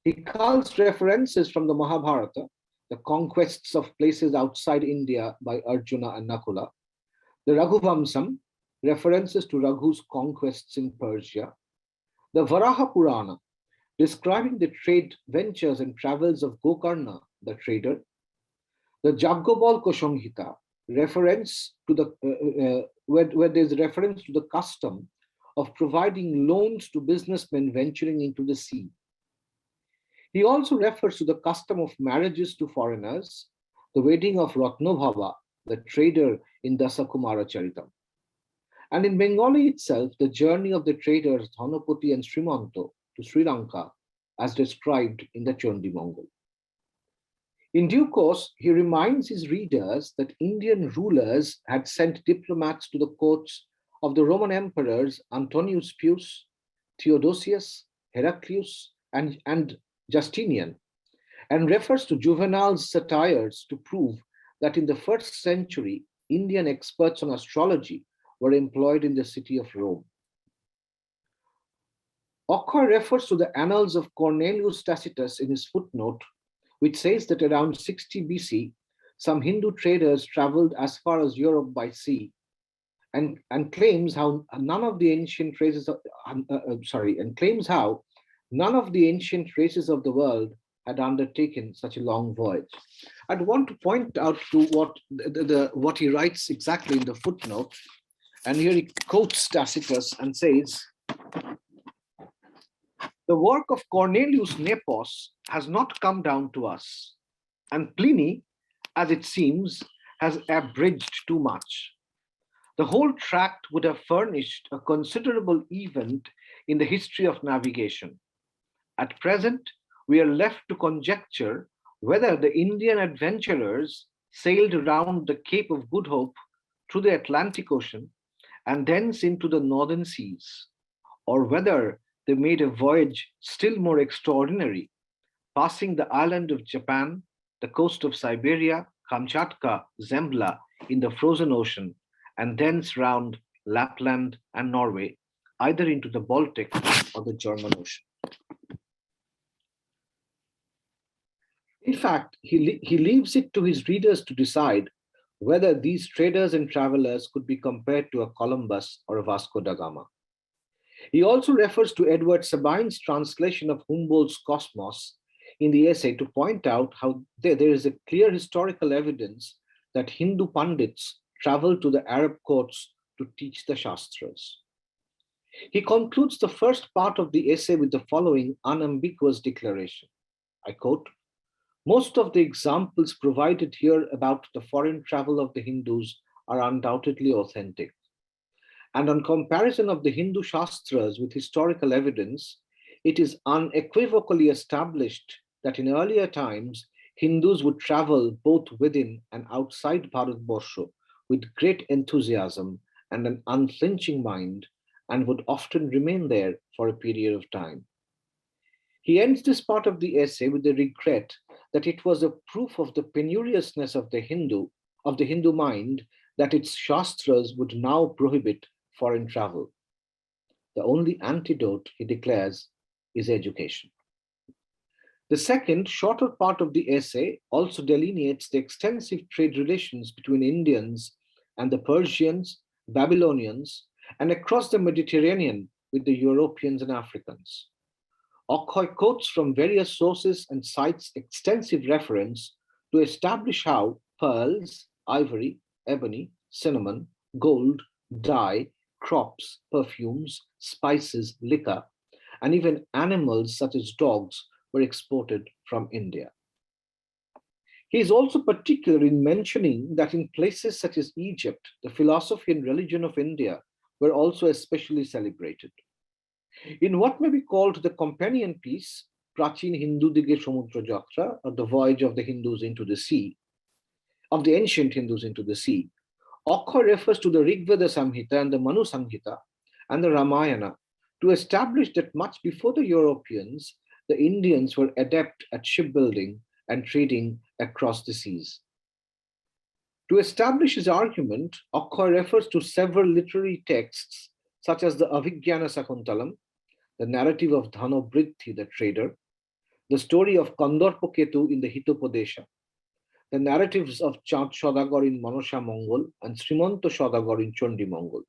He culls references from the Mahabharata, the conquests of places outside India by Arjuna and Nakula, the Raghuvamsam, references to Raghu's conquests in Persia, the Varaha Purana, describing the trade ventures and travels of Gokarna, the trader, the Jaggobalka Samhita, reference to the where there's reference to the custom of providing loans to businessmen venturing into the sea. He also refers to the custom of marriages to foreigners, the wedding of Ratnabhava, the trader in Dasakumara Charitam. And in Bengali itself, the journey of the traders Dhanapati and Srimanto to Sri Lanka, as described in the Chandi Mongol. In due course, he reminds his readers that Indian rulers had sent diplomats to the courts of the Roman emperors Antonius Pius, Theodosius, Heraclius, and Justinian, and refers to Juvenal's satires to prove that in the 1st century, Indian experts on astrology were employed in the city of Rome. Occur refers to the annals of Cornelius Tacitus in his footnote, which says that around 60 BC, some Hindu traders traveled as far as Europe by sea, and claims how none of the ancient races of, none of the ancient races of the world had undertaken such a long voyage. I'd want to point out to what he writes exactly in the footnote, and here he quotes Tacitus and says, "The work of Cornelius Nepos has not come down to us, and Pliny, as it seems, has abridged too much. The whole tract would have furnished a considerable event in the history of navigation. At present, we are left to conjecture whether the Indian adventurers sailed around the Cape of Good Hope through the Atlantic Ocean and thence into the northern seas, or whether they made a voyage still more extraordinary, passing the island of Japan, the coast of Siberia, Kamchatka, Zembla in the frozen ocean, and thence round Lapland and Norway, either into the Baltic or the German Ocean." In fact, he leaves it to his readers to decide whether these traders and travelers could be compared to a Columbus or a Vasco da Gama. He also refers to Edward Sabine's translation of Humboldt's Cosmos in the essay to point out how there is a clear historical evidence that Hindu Pandits traveled to the Arab courts to teach the Shastras. He concludes the first part of the essay with the following unambiguous declaration. I quote, "Most of the examples provided here about the foreign travel of the Hindus are undoubtedly authentic. And on comparison of the Hindu Shastras with historical evidence, it is unequivocally established that in earlier times, Hindus would travel both within and outside Bharatvarsha with great enthusiasm and an unflinching mind, and would often remain there for a period of time." He ends this part of the essay with the regret that it was a proof of the penuriousness of the Hindu mind that its Shastras would now prohibit foreign travel. The only antidote, he declares, is education. The second, shorter part of the essay also delineates the extensive trade relations between Indians and the Persians, Babylonians, and across the Mediterranean with the Europeans and Africans. Okhoi quotes from various sources and cites extensive reference to establish how pearls, ivory, ebony, cinnamon, gold, dye, crops, perfumes, spices, liquor, and even animals such as dogs were exported from India. He is also particular in mentioning that in places such as Egypt, the philosophy and religion of India were also especially celebrated. In what may be called the companion piece, Prachin Hindu Dige Samudra Jatra, or the voyage of the Hindus into the sea, of the ancient Hindus into the sea, Okhoi refers to the Rigveda Samhita and the Manu Samhita and the Ramayana to establish that much before the Europeans, the Indians were adept at shipbuilding and trading across the seas. To establish his argument, Okhoi refers to several literary texts such as the Abhigyana Sakuntalam, the narrative of Dhanobridhi, the trader, the story of Kandorpoketu in the Hitopadesha, the narratives of Chand Sodagar in Manosha Mongol and Srimanto Sodagar in Chondi Mongol.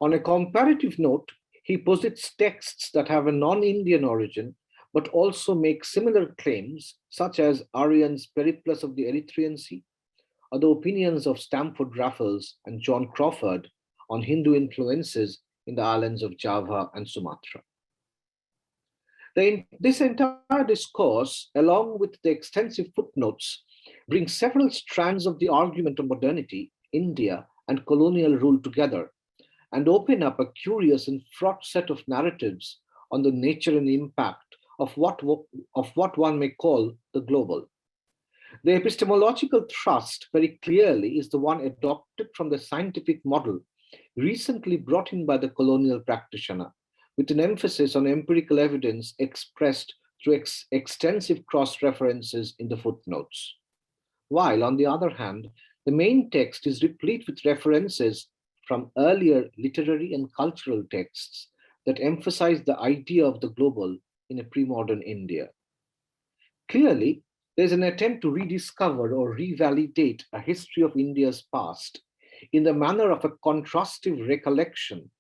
On a comparative note, he posits texts that have a non-Indian origin, but also make similar claims, such as Aryan's Periplus of the Erythraean Sea, or the opinions of Stamford Raffles and John Crawford on Hindu influences in the islands of Java and Sumatra. This entire discourse, along with the extensive footnotes, brings several strands of the argument of modernity, India, and colonial rule together, and open up a curious and fraught set of narratives on the nature and impact of what one may call the global. The epistemological thrust very clearly is the one adopted from the scientific model recently brought in by the colonial practitioner, with an emphasis on empirical evidence expressed through extensive cross-references in the footnotes. While, on the other hand, the main text is replete with references from earlier literary and cultural texts that emphasize the idea of the global in a pre-modern India. Clearly, there's an attempt to rediscover or revalidate a history of India's past in the manner of a contrastive recollection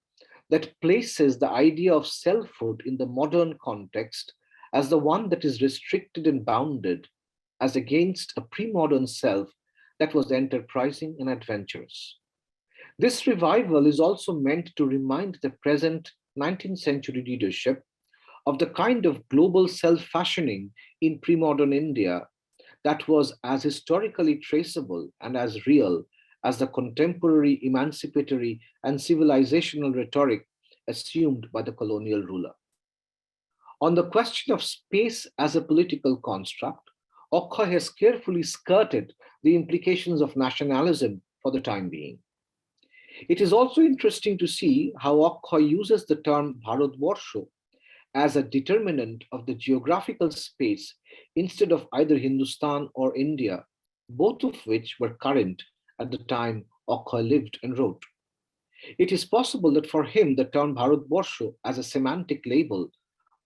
that places the idea of selfhood in the modern context as the one that is restricted and bounded, as against a pre-modern self that was enterprising and adventurous. This revival is also meant to remind the present 19th century leadership of the kind of global self-fashioning in pre-modern India that was as historically traceable and as real as the contemporary emancipatory and civilizational rhetoric assumed by the colonial ruler. On the question of space as a political construct, Okhoi has carefully skirted the implications of nationalism for the time being. It is also interesting to see how Okhoi uses the term Bharatvarsho as a determinant of the geographical space instead of either Hindustan or India, both of which were current at the time Okhoi lived and wrote. It is possible that for him, the term Bharatvarsho as a semantic label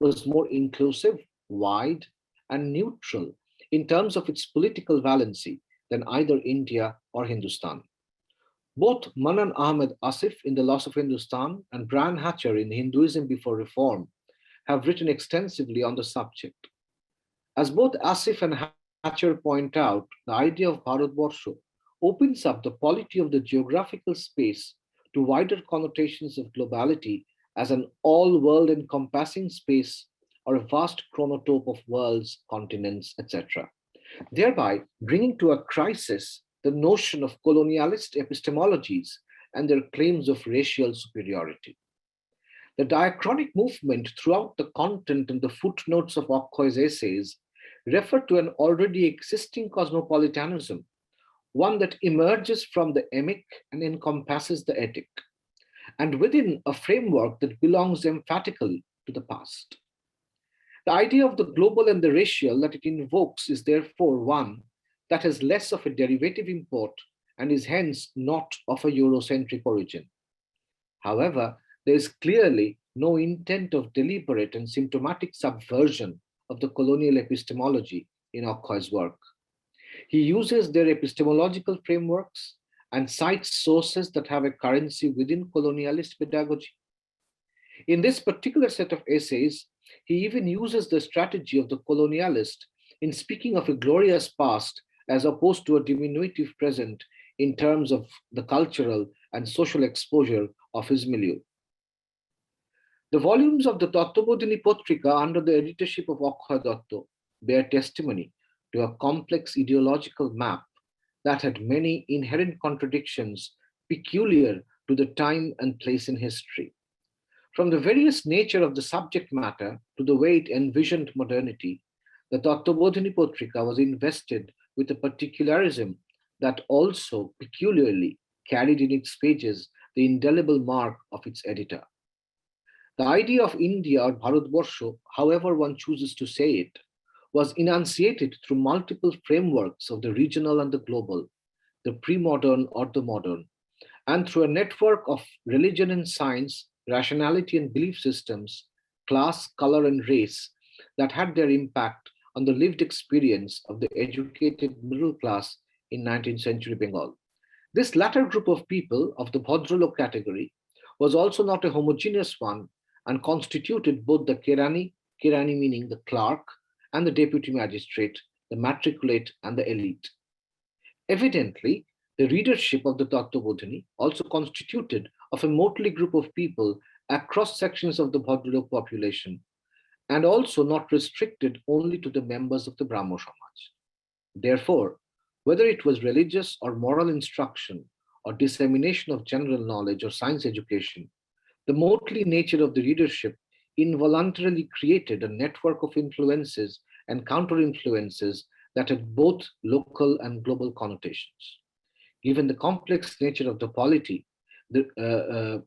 was more inclusive, wide, and neutral in terms of its political valency than either India or Hindustan. Both Manan Ahmed Asif in The Loss of Hindustan and Brian Hatcher in Hinduism Before Reform have written extensively on the subject. As both Asif and Hatcher point out, the idea of Bharatvarsho opens up the polity of the geographical space to wider connotations of globality as an all-world encompassing space or a vast chronotope of worlds, continents, etc., thereby bringing to a crisis the notion of colonialist epistemologies and their claims of racial superiority. The diachronic movement throughout the content and the footnotes of Okkhoi's essays refer to an already existing cosmopolitanism, one that emerges from the emic and encompasses the etic, and within a framework that belongs emphatically to the past. The idea of the global and the racial that it invokes is therefore one that has less of a derivative import and is hence not of a Eurocentric origin. However, there is clearly no intent of deliberate and symptomatic subversion of the colonial epistemology in Okkhoi's work. He uses their epistemological frameworks and cites sources that have a currency within colonialist pedagogy. In this particular set of essays, he even uses the strategy of the colonialist in speaking of a glorious past as opposed to a diminutive present in terms of the cultural and social exposure of his milieu. The volumes of the Tattvabodhini Potrika under the editorship of Okhoi Datto bear testimony to a complex ideological map that had many inherent contradictions peculiar to the time and place in history. From the various nature of the subject matter to the way it envisioned modernity, the Tattvabodhini Potrika was invested with a particularism that also peculiarly carried in its pages the indelible mark of its editor. The idea of India or Bharatvarsho, however one chooses to say it, was enunciated through multiple frameworks of the regional and the global, the pre-modern or the modern, and through a network of religion and science, rationality and belief systems, class, color, and race that had their impact on the lived experience of the educated middle class in 19th century Bengal. This latter group of people of the Bhadralok category was also not a homogeneous one and constituted both the Kirani meaning the clerk, and the deputy magistrate, the matriculate, and the elite. Evidently, the readership of the Tattvabodhini also constituted of a motley group of people across sections of the Bhadralok population, and also not restricted only to the members of the Brahmo Samaj. Therefore, whether it was religious or moral instruction, or dissemination of general knowledge or science education, the motley nature of the readership involuntarily created a network of influences and counter influences that had both local and global connotations. Given the complex nature of the polity, the,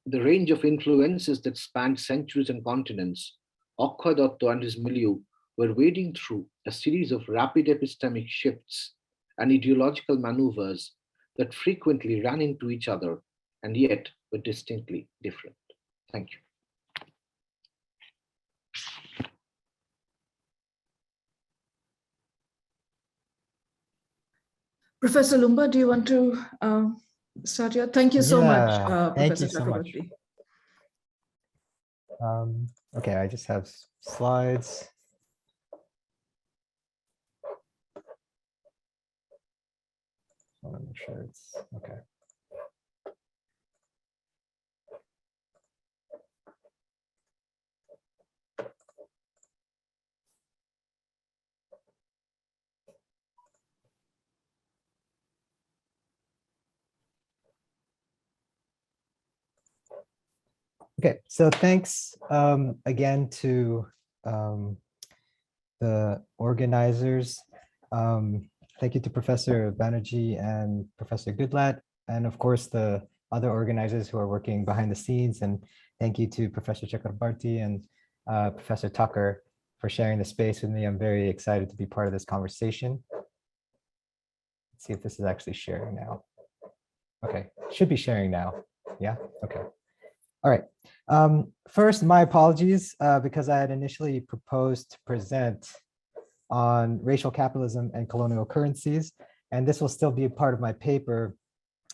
the range of influences that spanned centuries and continents, Akhoy Datta and his milieu were wading through a series of rapid epistemic shifts and ideological maneuvers that frequently ran into each other and yet were distinctly different. Thank you. Professor Lumba, do you want to start here? Thank you so much, thank Professor you so much. Chakrabarti. Okay, I just have slides. I want to make sure it's okay. Okay, so thanks again to the organizers. Thank you to Professor Banerjee and Professor Goodlatte, and of course the other organizers who are working behind the scenes. And thank you to Professor Chakrabarti and Professor Tucker for sharing the space with me. I'm very excited to be part of this conversation. Let's see if this is actually sharing now. Okay, should be sharing now. Yeah, okay. All right. First, my apologies, because I had initially proposed to present on racial capitalism and colonial currencies, and this will still be a part of my paper.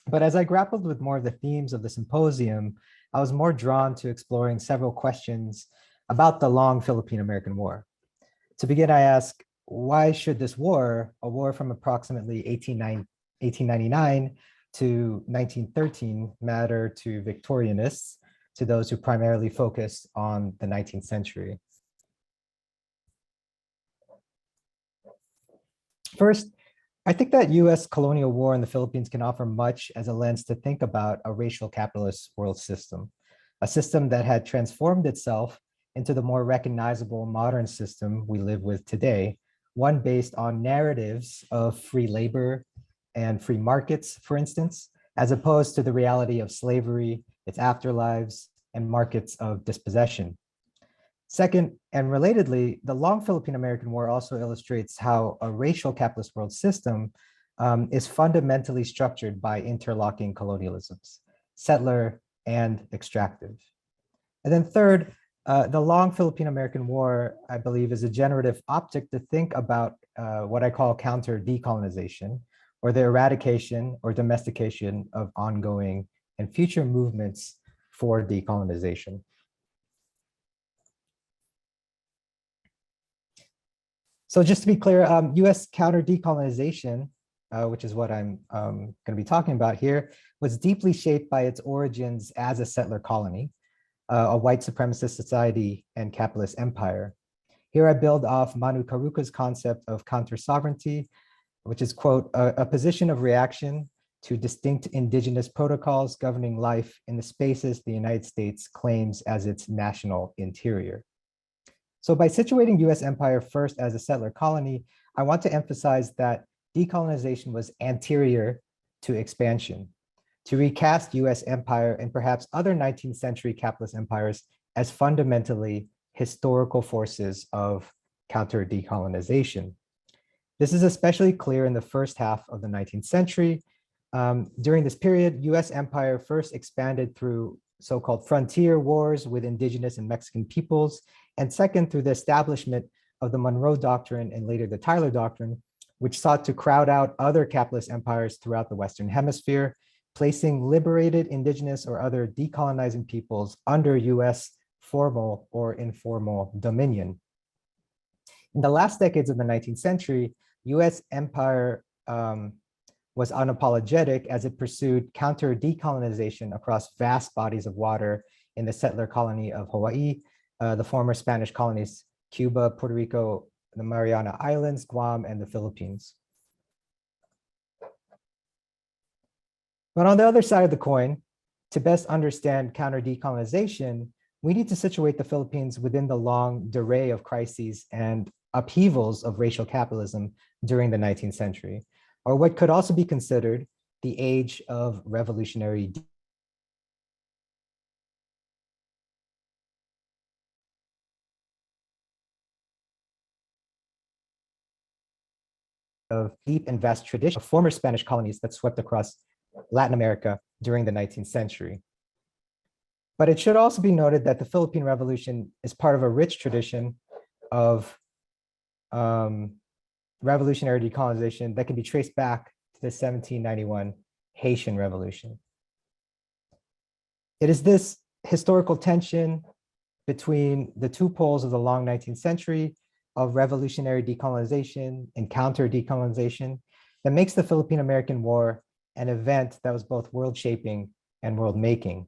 But as I grappled with more of the themes of the symposium, I was more drawn to exploring several questions about the long Philippine-American War. To begin, I ask, why should this war, a war from approximately 1899 to 1913, matter to Victorianists, to those who primarily focus on the 19th century? First, I think that US colonial war in the Philippines can offer much as a lens to think about a racial capitalist world system, a system that had transformed itself into the more recognizable modern system we live with today, one based on narratives of free labor and free markets, for instance, as opposed to the reality of slavery, its afterlives, and markets of dispossession. Second, and relatedly, the long Philippine-American War also illustrates how a racial capitalist world system is fundamentally structured by interlocking colonialisms, settler and extractive. And then third, the long Philippine-American War, I believe, is a generative optic to think about what I call counter-decolonization, or the eradication or domestication of ongoing and future movements for decolonization. So just to be clear, US counter-decolonization, which is what I'm going to be talking about here, was deeply shaped by its origins as a settler colony, a white supremacist society and capitalist empire. Here I build off Manu Karuka's concept of counter-sovereignty, which is, quote, a position of reaction to distinct indigenous protocols governing life in the spaces the United States claims as its national interior. So by situating US empire first as a settler colony, I want to emphasize that decolonization was anterior to expansion, to recast US empire and perhaps other 19th century capitalist empires as fundamentally historical forces of counter-decolonization. This is especially clear in the first half of the 19th century. During this period, US empire first expanded through so-called frontier wars with indigenous and Mexican peoples and second, through the establishment of the Monroe Doctrine and later the Tyler Doctrine, which sought to crowd out other capitalist empires throughout the Western Hemisphere, placing liberated indigenous or other decolonizing peoples under US formal or informal dominion. In the last decades of the 19th century, US empire was unapologetic as it pursued counter-decolonization across vast bodies of water in the settler colony of Hawaii, the former Spanish colonies, Cuba, Puerto Rico, the Mariana Islands, Guam, and the Philippines. But on the other side of the coin, to best understand counter-decolonization, we need to situate the Philippines within the long array of crises and upheavals of racial capitalism during the 19th century, or what could also be considered the age of revolutionary of deep and vast tradition of former Spanish colonies that swept across Latin America during the 19th century. But it should also be noted that the Philippine Revolution is part of a rich tradition of revolutionary decolonization that can be traced back to the 1791 Haitian Revolution. It is this historical tension between the two poles of the long 19th century of revolutionary decolonization and counter-decolonization that makes the Philippine-American War an event that was both world-shaping and world-making.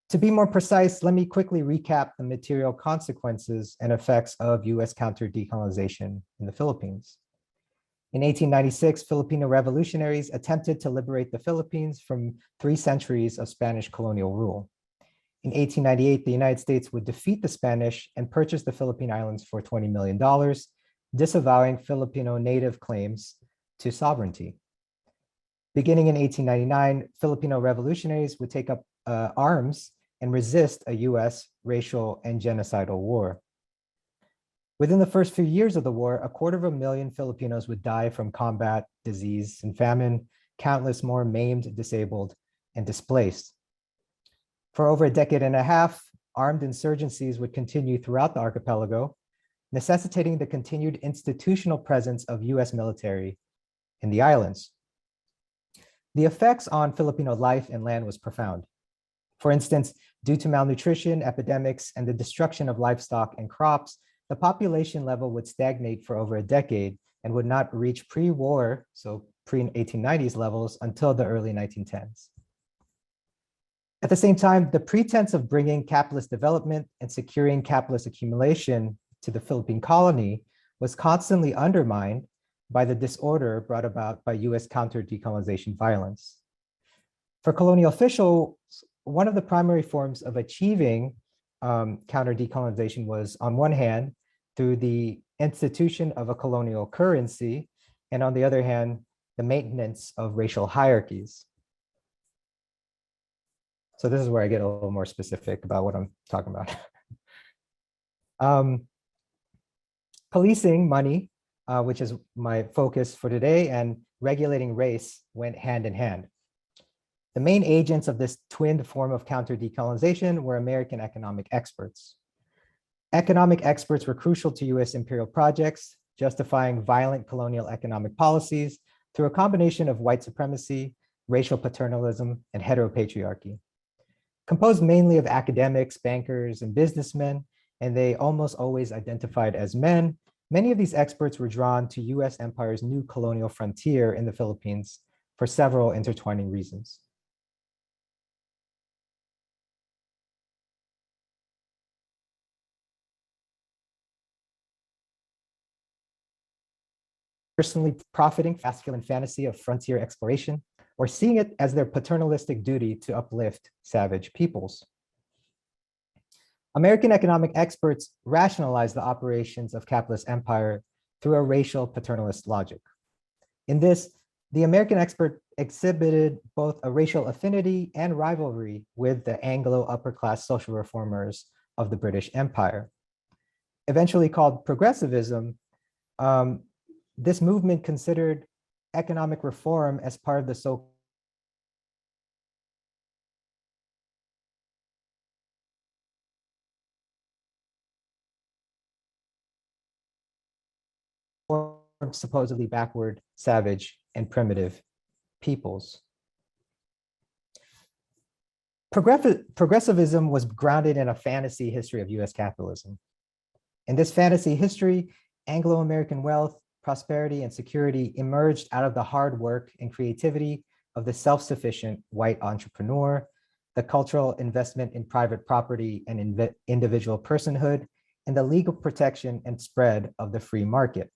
To be more precise, let me quickly recap the material consequences and effects of US counter-decolonization in the Philippines. In 1896, Filipino revolutionaries attempted to liberate the Philippines from 3 centuries of Spanish colonial rule. In 1898, the United States would defeat the Spanish and purchase the Philippine Islands for $20 million, disavowing Filipino native claims to sovereignty. Beginning in 1899, Filipino revolutionaries would take up arms and resist a US racial and genocidal war. Within the first few years of the war, 250,000 Filipinos would die from combat, disease, and famine, countless more maimed, disabled, and displaced. For over a decade and a half, armed insurgencies would continue throughout the archipelago, necessitating the continued institutional presence of US military in the islands. The effects on Filipino life and land was profound. For instance, due to malnutrition, epidemics, and the destruction of livestock and crops, the population level would stagnate for over a decade and would not reach pre-war, so pre-1890s levels, until the early 1910s. At the same time, the pretense of bringing capitalist development and securing capitalist accumulation to the Philippine colony was constantly undermined by the disorder brought about by US counter-decolonization violence. For colonial officials, one of the primary forms of achieving counter-decolonization was, on one hand, through the institution of a colonial currency, and on the other hand, the maintenance of racial hierarchies. So this is where I get a little more specific about what I'm talking about. Policing money, which is my focus for today, and regulating race went hand in hand. The main agents of this twinned form of counter-decolonization were American economic experts. Economic experts were crucial to US imperial projects, justifying violent colonial economic policies through a combination of white supremacy, racial paternalism, and heteropatriarchy. Composed mainly of academics, bankers, and businessmen, and they almost always identified as men, many of these experts were drawn to US empire's new colonial frontier in the Philippines for several intertwining reasons. Personally profiting from masculine fantasy of frontier exploration, or seeing it as their paternalistic duty to uplift savage peoples. American economic experts rationalized the operations of capitalist empire through a racial paternalist logic. In this, the American expert exhibited both a racial affinity and rivalry with the Anglo upper-class social reformers of the British Empire. Eventually called progressivism, this movement considered economic reform as part of the so transform supposedly backward, savage, and primitive peoples. Progressivism was grounded in a fantasy history of US capitalism. In this fantasy history, Anglo-American wealth, prosperity, and security emerged out of the hard work and creativity of the self-sufficient white entrepreneur, the cultural investment in private property and individual personhood, and the legal protection and spread of the free market.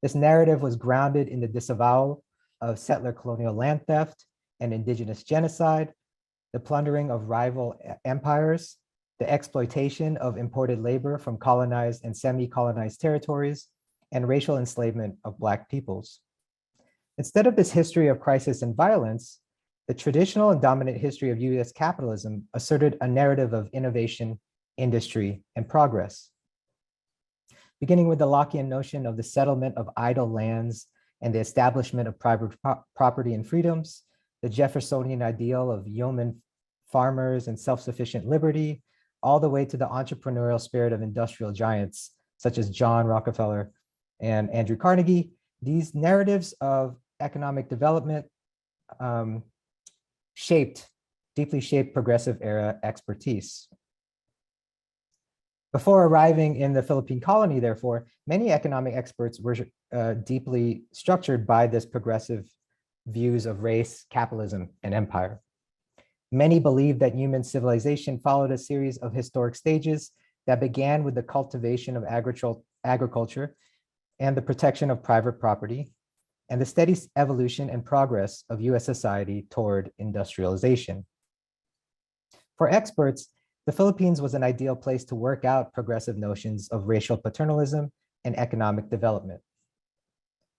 This narrative was grounded in the disavowal of settler colonial land theft and indigenous genocide, the plundering of rival empires, the exploitation of imported labor from colonized and semi-colonized territories, and racial enslavement of Black peoples. Instead of this history of crisis and violence, the traditional and dominant history of US capitalism asserted a narrative of innovation, industry, and progress. Beginning with the Lockean notion of the settlement of idle lands and the establishment of private property and freedoms, the Jeffersonian ideal of yeoman farmers and self-sufficient liberty, all the way to the entrepreneurial spirit of industrial giants such as John Rockefeller and Andrew Carnegie, these narratives of economic development deeply shaped progressive era expertise. Before arriving in the Philippine colony, therefore, many economic experts were deeply structured by this progressive views of race, capitalism, and empire. Many believed that human civilization followed a series of historic stages that began with the cultivation of agriculture and the protection of private property, and the steady evolution and progress of US society toward industrialization. For experts, the Philippines was an ideal place to work out progressive notions of racial paternalism and economic development.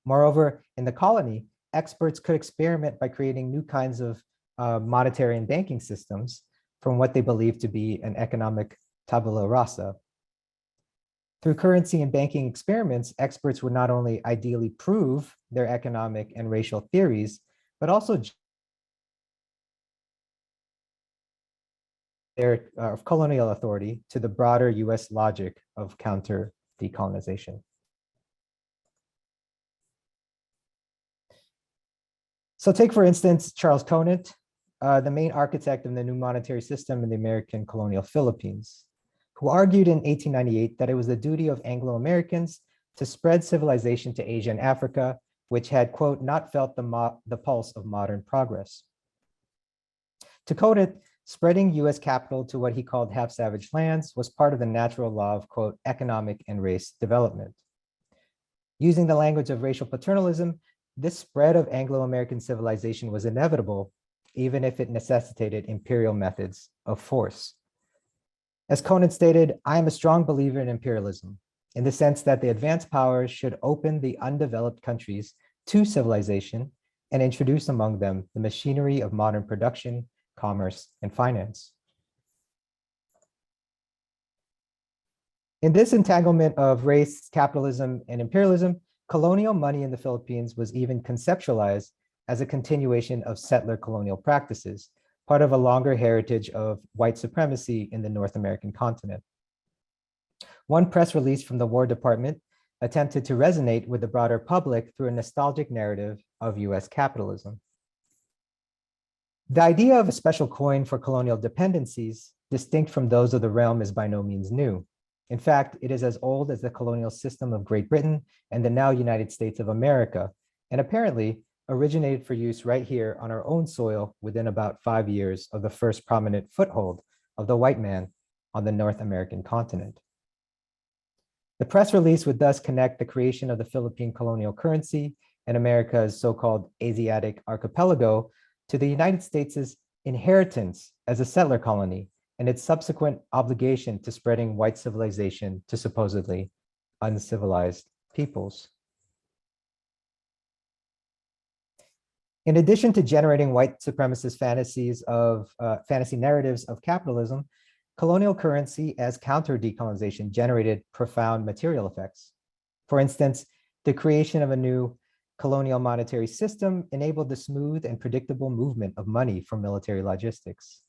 Moreover, in the colony, experts could experiment by creating new kinds of monetary and banking systems from what they believed to be an economic tabula rasa. Through currency and banking experiments, experts would not only ideally prove their economic and racial theories, but also their colonial authority to the broader US logic of counter-decolonization. So take, for instance, Charles Conant, the main architect of the new monetary system in the American colonial Philippines, who argued in 1898 that it was the duty of Anglo-Americans to spread civilization to Asia and Africa, which had, quote, not felt the pulse of modern progress. To Conant, spreading US capital to what he called half-savage lands was part of the natural law of, quote, economic and race development. Using the language of racial paternalism, this spread of Anglo-American civilization was inevitable, even if it necessitated imperial methods of force. As Conant stated, I am a strong believer in imperialism, in the sense that the advanced powers should open the undeveloped countries to civilization and introduce among them the machinery of modern production, commerce, and finance. In this entanglement of race, capitalism, and imperialism, colonial money in the Philippines was even conceptualized as a continuation of settler colonial practices, part of a longer heritage of white supremacy in the North American continent. One press release from the War Department attempted to resonate with the broader public through a nostalgic narrative of US capitalism. The idea of a special coin for colonial dependencies, distinct from those of the realm, is by no means new. In fact, it is as old as the colonial system of Great Britain and the now United States of America, and apparently originated for use right here on our own soil within about 5 years of the first prominent foothold of the white man on the North American continent. The press release would thus connect the creation of the Philippine colonial currency and America's so-called Asiatic archipelago to the United States' inheritance as a settler colony and its subsequent obligation to spreading white civilization to supposedly uncivilized peoples. In addition to generating white supremacist fantasy narratives of capitalism, colonial currency as counter-decolonization generated profound material effects. For instance, the creation of a new colonial monetary system enabled the smooth and predictable movement of money for military logistics.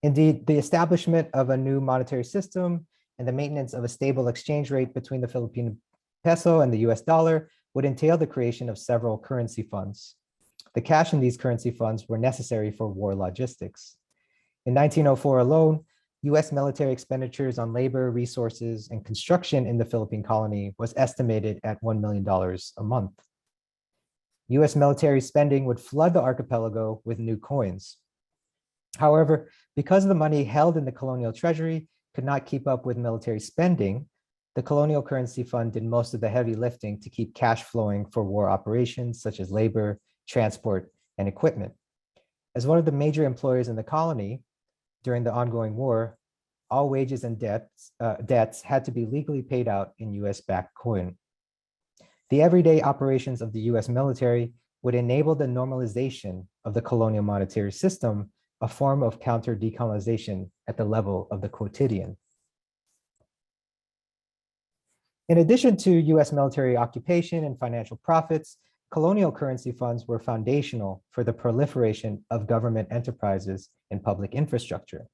Indeed, the establishment of a new monetary system and the maintenance of a stable exchange rate between the Philippine peso and the US dollar would entail the creation of several currency funds. The cash in these currency funds were necessary for war logistics. In 1904 alone, US military expenditures on labor, resources, and construction in the Philippine colony was estimated at $1 million a month. US military spending would flood the archipelago with new coins. However, because the money held in the colonial treasury could not keep up with military spending, the colonial currency fund did most of the heavy lifting to keep cash flowing for war operations such as labor, transport, and equipment. As one of the major employers in the colony during the ongoing war, all wages and debts had to be legally paid out in US-backed coin. The everyday operations of the US military would enable the normalization of the colonial monetary system, a form of counter-decolonization at the level of the quotidian. In addition to US military occupation and financial profits, colonial currency funds were foundational for the proliferation of government enterprises and public infrastructure.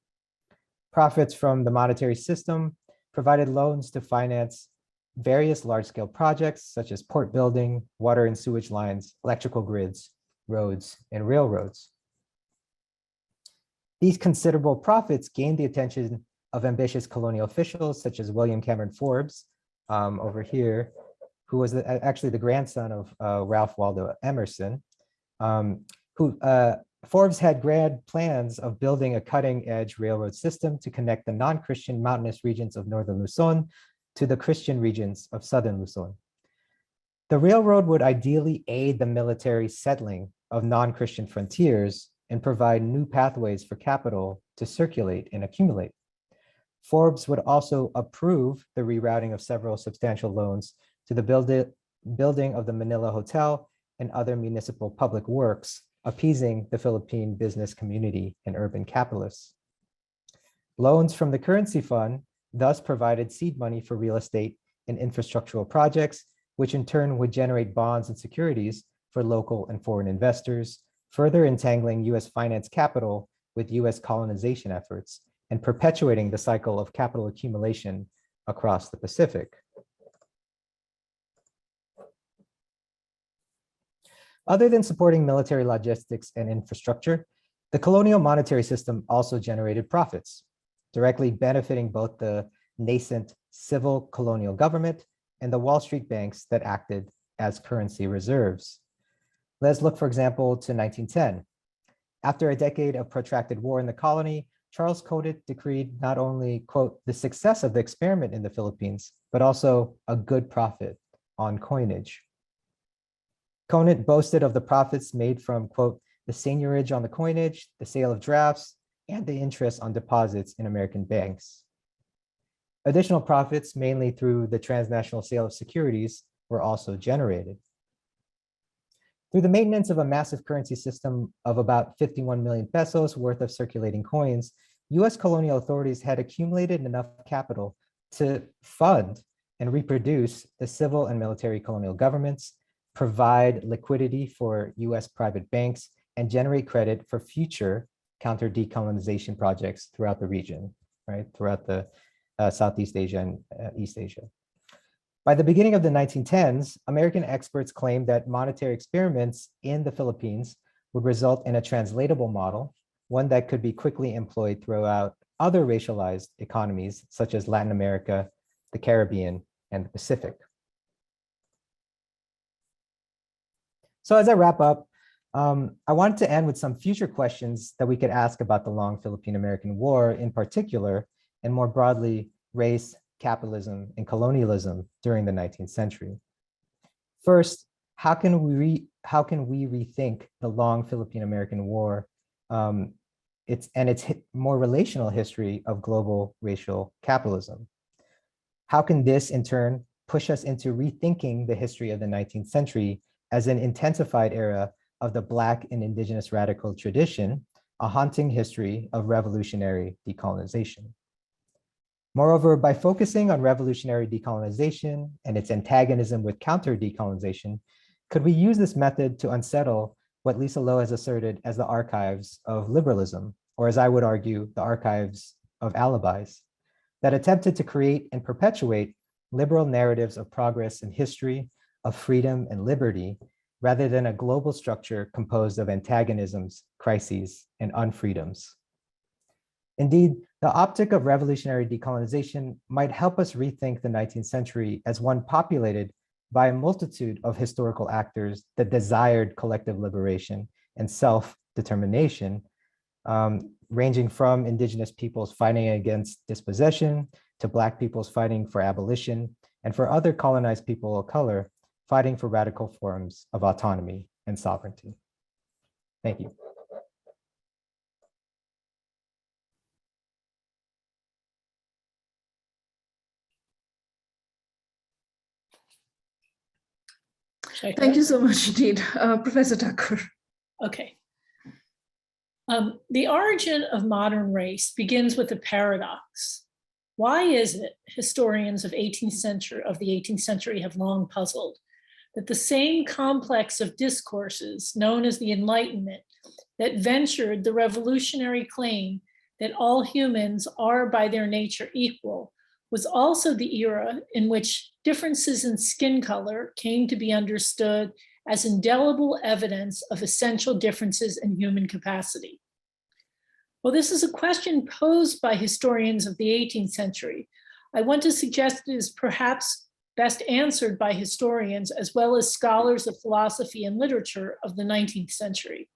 Profits from the monetary system provided loans to finance various large-scale projects such as port building, water and sewage lines, electrical grids, roads, and railroads. These considerable profits gained the attention of ambitious colonial officials such as William Cameron Forbes, over here, who was actually the grandson of Ralph Waldo Emerson, Forbes had grand plans of building a cutting-edge railroad system to connect the non-Christian mountainous regions of northern Luzon to the Christian regions of southern Luzon. The railroad would ideally aid the military settling of non-Christian frontiers and provide new pathways for capital to circulate and accumulate. Forbes would also approve the rerouting of several substantial loans to the building of the Manila Hotel and other municipal public works, appeasing the Philippine business community and urban capitalists. Loans from the currency fund thus provided seed money for real estate and infrastructural projects, which in turn would generate bonds and securities for local and foreign investors, further entangling US finance capital with US colonization efforts and perpetuating the cycle of capital accumulation across the Pacific. Other than supporting military logistics and infrastructure, the colonial monetary system also generated profits, directly benefiting both the nascent civil colonial government and the Wall Street banks that acted as currency reserves. Let's look, for example, to 1910. After a decade of protracted war in the colony, Charles Conant decreed not only, quote, the success of the experiment in the Philippines, but also a good profit on coinage. Conant boasted of the profits made from, quote, the seigniorage on the coinage, the sale of drafts, and the interest on deposits in American banks. Additional profits, mainly through the transnational sale of securities, were also generated. Through the maintenance of a massive currency system of about 51 million pesos worth of circulating coins, US colonial authorities had accumulated enough capital to fund and reproduce the civil and military colonial governments, provide liquidity for US private banks, and generate credit for future counter-decolonization projects throughout the region, right? Throughout the Southeast Asia and East Asia. By the beginning of the 1910s, American experts claimed that monetary experiments in the Philippines would result in a translatable model, one that could be quickly employed throughout other racialized economies, such as Latin America, the Caribbean, and the Pacific. So as I wrap up, I wanted to end with some future questions that we could ask about the long Philippine-American War in particular, and more broadly, race, capitalism, and colonialism during the 19th century. First, how can we rethink the long Philippine-American War its more relational history of global racial capitalism? How can this in turn push us into rethinking the history of the 19th century as an intensified era of the Black and Indigenous radical tradition, a haunting history of revolutionary decolonization? Moreover, by focusing on revolutionary decolonization and its antagonism with counter-decolonization, could we use this method to unsettle what Lisa Lowe has asserted as the archives of liberalism, or as I would argue, the archives of alibis? that attempted to create and perpetuate liberal narratives of progress in history, of freedom and liberty, rather than a global structure composed of antagonisms, crises, and unfreedoms. Indeed, the optic of revolutionary decolonization might help us rethink the 19th century as one populated by a multitude of historical actors that desired collective liberation and self-determination, ranging from indigenous peoples fighting against dispossession to Black peoples fighting for abolition, and for other colonized people of color fighting for radical forms of autonomy and sovereignty. Thank you. Thank you so much indeed, Professor Tucker. Okay. The origin of modern race begins with a paradox. Why is it historians of the 18th century have long puzzled that the same complex of discourses known as the Enlightenment that ventured the revolutionary claim that all humans are by their nature equal was also the era in which differences in skin color came to be understood as indelible evidence of essential differences in human capacity? Well, this is a question posed by historians of the 18th century. I want to suggest it is perhaps best answered by historians as well as scholars of philosophy and literature of the 19th century.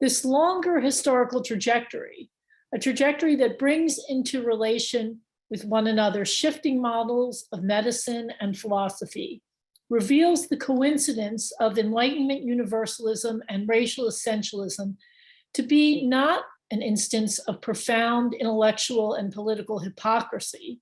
This longer historical trajectory, a trajectory that brings into relation with one another shifting models of medicine and philosophy, reveals the coincidence of Enlightenment universalism and racial essentialism to be not an instance of profound intellectual and political hypocrisy,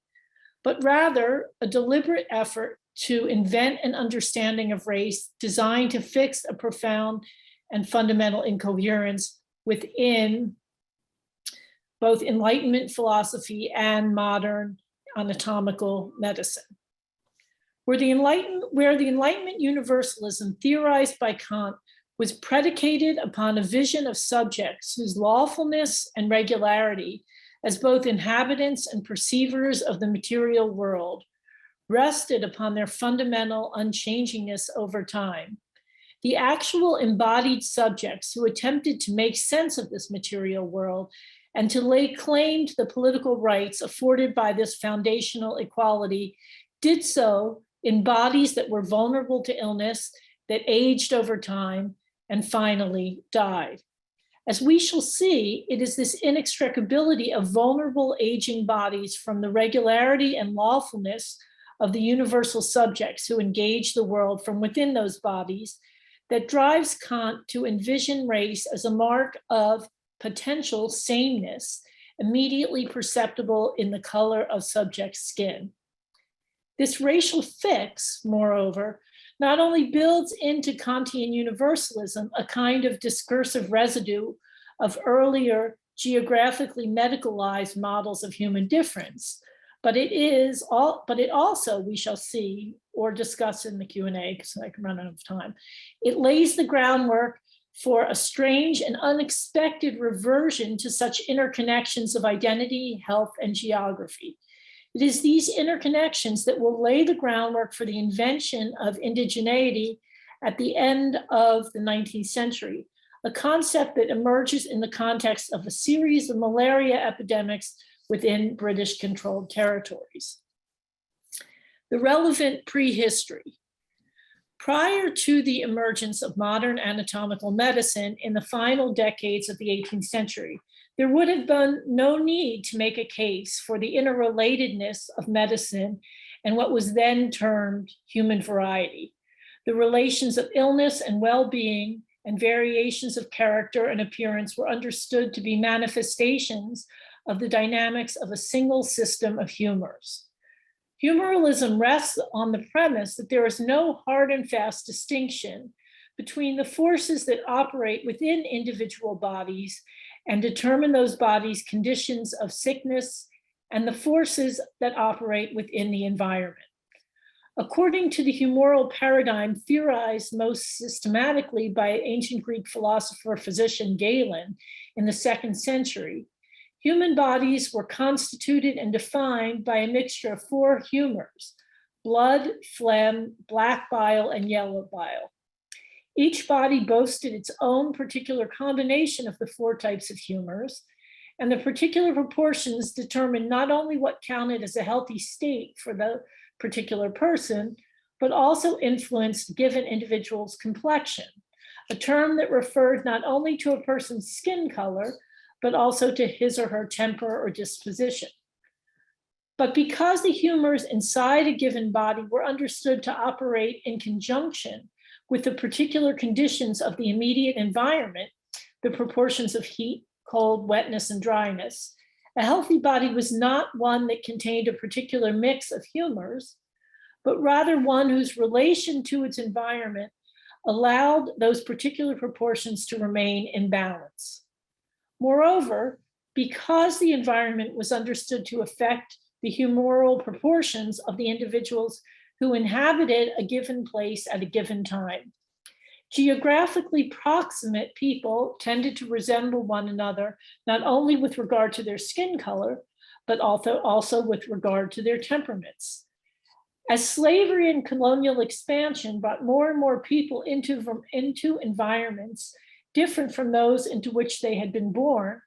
but rather a deliberate effort to invent an understanding of race designed to fix a profound and fundamental incoherence within both Enlightenment philosophy and modern anatomical medicine. Where the Enlightenment universalism theorized by Kant was predicated upon a vision of subjects whose lawfulness and regularity as both inhabitants and perceivers of the material world rested upon their fundamental unchangingness over time. The actual embodied subjects who attempted to make sense of this material world and to lay claim to the political rights afforded by this foundational equality did so in bodies that were vulnerable to illness, that aged over time, and finally died. As we shall see, it is this inextricability of vulnerable aging bodies from the regularity and lawfulness of the universal subjects who engage the world from within those bodies that drives Kant to envision race as a mark of potential sameness, immediately perceptible in the color of subject skin. This racial fix, moreover, not only builds into Kantian universalism a kind of discursive residue of earlier geographically medicalized models of human difference, but it also, we shall see or discuss in the Q&A because I can run out of time, it lays the groundwork for a strange and unexpected reversion to such interconnections of identity, health, and geography. It is these interconnections that will lay the groundwork for the invention of indigeneity at the end of the 19th century, a concept that emerges in the context of a series of malaria epidemics within British-controlled territories. The relevant prehistory. Prior to the emergence of modern anatomical medicine in the final decades of the 18th century, there would have been no need to make a case for the interrelatedness of medicine and what was then termed human variety. The relations of illness and well-being and variations of character and appearance were understood to be manifestations of the dynamics of a single system of humors. Humoralism rests on the premise that there is no hard and fast distinction between the forces that operate within individual bodies and determine those bodies' conditions of sickness and the forces that operate within the environment. According to the humoral paradigm theorized most systematically by ancient Greek philosopher physician Galen in the 2nd century, Human bodies were constituted and defined by a mixture of four humors: blood, phlegm, black bile, and yellow bile. Each body boasted its own particular combination of the four types of humors, and the particular proportions determined not only what counted as a healthy state for the particular person, but also influenced given individual's complexion, a term that referred not only to a person's skin color, but also to his or her temper or disposition. But because the humors inside a given body were understood to operate in conjunction with the particular conditions of the immediate environment, the proportions of heat, cold, wetness, and dryness, a healthy body was not one that contained a particular mix of humors, but rather one whose relation to its environment allowed those particular proportions to remain in balance. Moreover, because the environment was understood to affect the humoral proportions of the individuals who inhabited a given place at a given time, geographically proximate people tended to resemble one another, not only with regard to their skin color, but also with regard to their temperaments. As slavery and colonial expansion brought more and more people into environments different from those into which they had been born,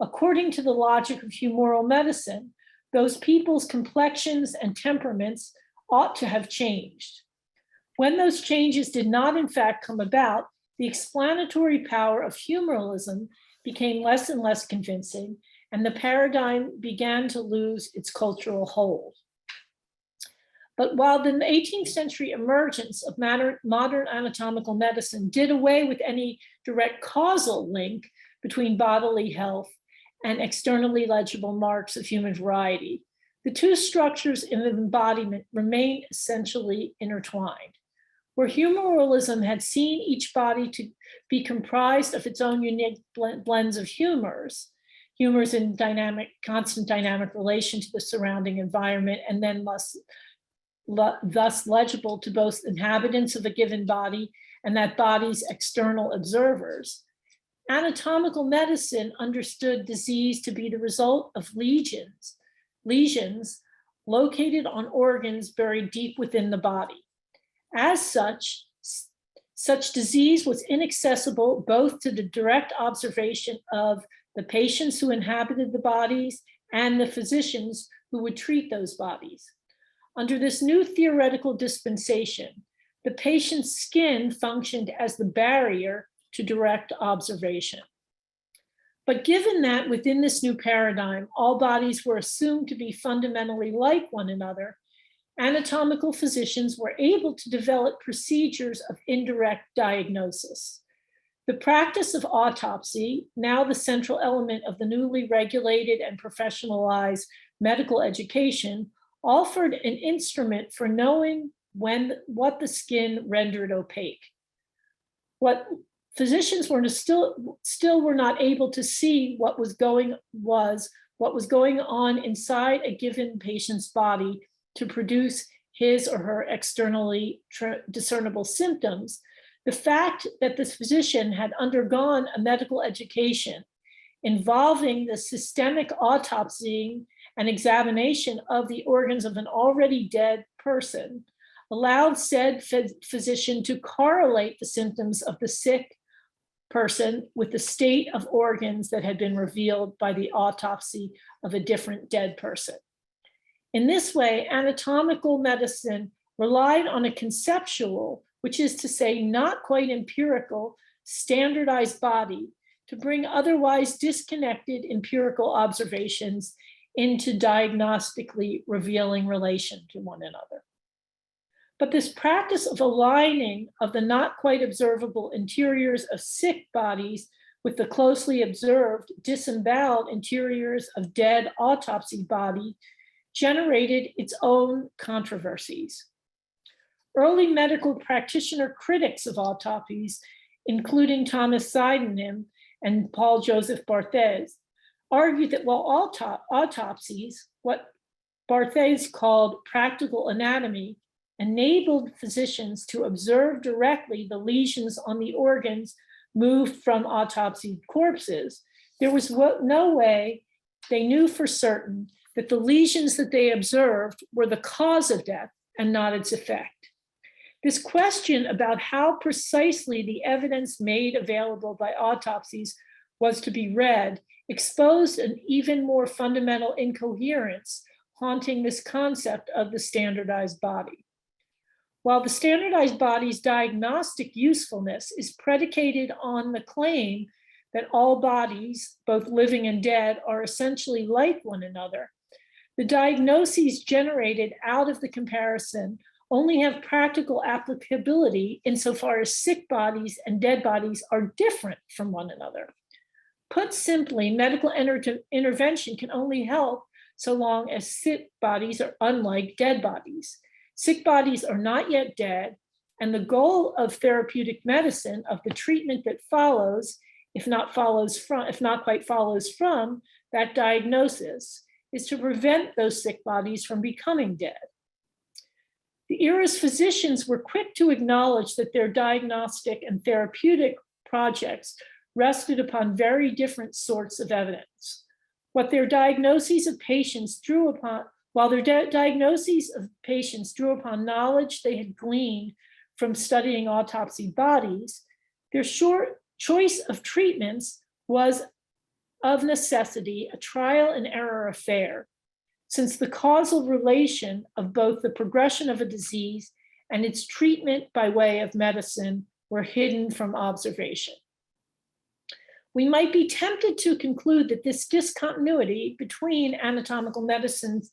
according to the logic of humoral medicine, those people's complexions and temperaments ought to have changed. When those changes did not in fact come about, the explanatory power of humoralism became less and less convincing, and the paradigm began to lose its cultural hold. But while the 18th century emergence of modern anatomical medicine did away with any direct causal link between bodily health and externally legible marks of human variety, the two structures of embodiment remain essentially intertwined. Where humoralism had seen each body to be comprised of its own unique blends of humors in constant dynamic relation to the surrounding environment, and then thus legible to both inhabitants of a given body and that body's external observers, anatomical medicine understood disease to be the result of lesions located on organs buried deep within the body. As such disease was inaccessible both to the direct observation of the patients who inhabited the bodies and the physicians who would treat those bodies. Under this new theoretical dispensation, the patient's skin functioned as the barrier to direct observation. But given that within this new paradigm, all bodies were assumed to be fundamentally like one another, anatomical physicians were able to develop procedures of indirect diagnosis. The practice of autopsy, now the central element of the newly regulated and professionalized medical education, offered an instrument for knowing what the skin rendered opaque. What physicians were still were not able to see what was going on inside a given patient's body to produce his or her externally discernible symptoms. The fact that this physician had undergone a medical education involving the systemic autopsying and examination of the organs of an already dead person allowed said physician to correlate the symptoms of the sick person with the state of organs that had been revealed by the autopsy of a different dead person. In this way, anatomical medicine relied on a conceptual, which is to say not quite empirical, standardized body to bring otherwise disconnected empirical observations into diagnostically revealing relation to one another. But this practice of aligning of the not quite observable interiors of sick bodies with the closely observed disemboweled interiors of dead autopsy body generated its own controversies. Early medical practitioner critics of autopsies, including Thomas Sydenham and Paul Joseph Barthez, argued that while autopsies, what Barthez called practical anatomy, enabled physicians to observe directly the lesions on the organs moved from autopsied corpses, there was no way They knew for certain that the lesions that they observed were the cause of death and not its effect. This question about how precisely the evidence made available by autopsies was to be read exposed an even more fundamental incoherence haunting this concept of the standardized body. While the standardized body's diagnostic usefulness is predicated on the claim that all bodies, both living and dead, are essentially like one another, the diagnoses generated out of the comparison only have practical applicability insofar as sick bodies and dead bodies are different from one another. Put simply, medical intervention can only help so long as sick bodies are unlike dead bodies. Sick bodies are not yet dead, and the goal of therapeutic medicine, of the treatment that follows, if not quite follows from that diagnosis, is to prevent those sick bodies from becoming dead. The era's physicians were quick to acknowledge that their diagnostic and therapeutic projects rested upon very different sorts of evidence. What their diagnoses of patients drew upon, while their diagnoses of patients drew upon knowledge they had gleaned from studying autopsy bodies, their choice of treatments was of necessity a trial and error affair, since the causal relation of both the progression of a disease and its treatment by way of medicine were hidden from observation. We might be tempted to conclude that this discontinuity between anatomical medicine's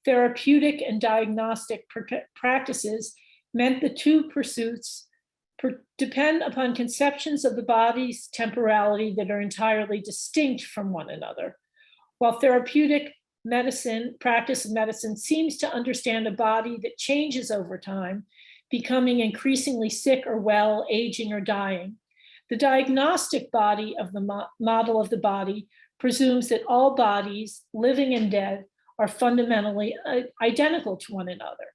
therapeutic and diagnostic practices meant the two pursuits depend upon conceptions of the body's temporality that are entirely distinct from one another. While therapeutic practice of medicine seems to understand a body that changes over time, becoming increasingly sick or well, aging or dying, the diagnostic body of the model of the body presumes that all bodies, living and dead, are fundamentally identical to one another.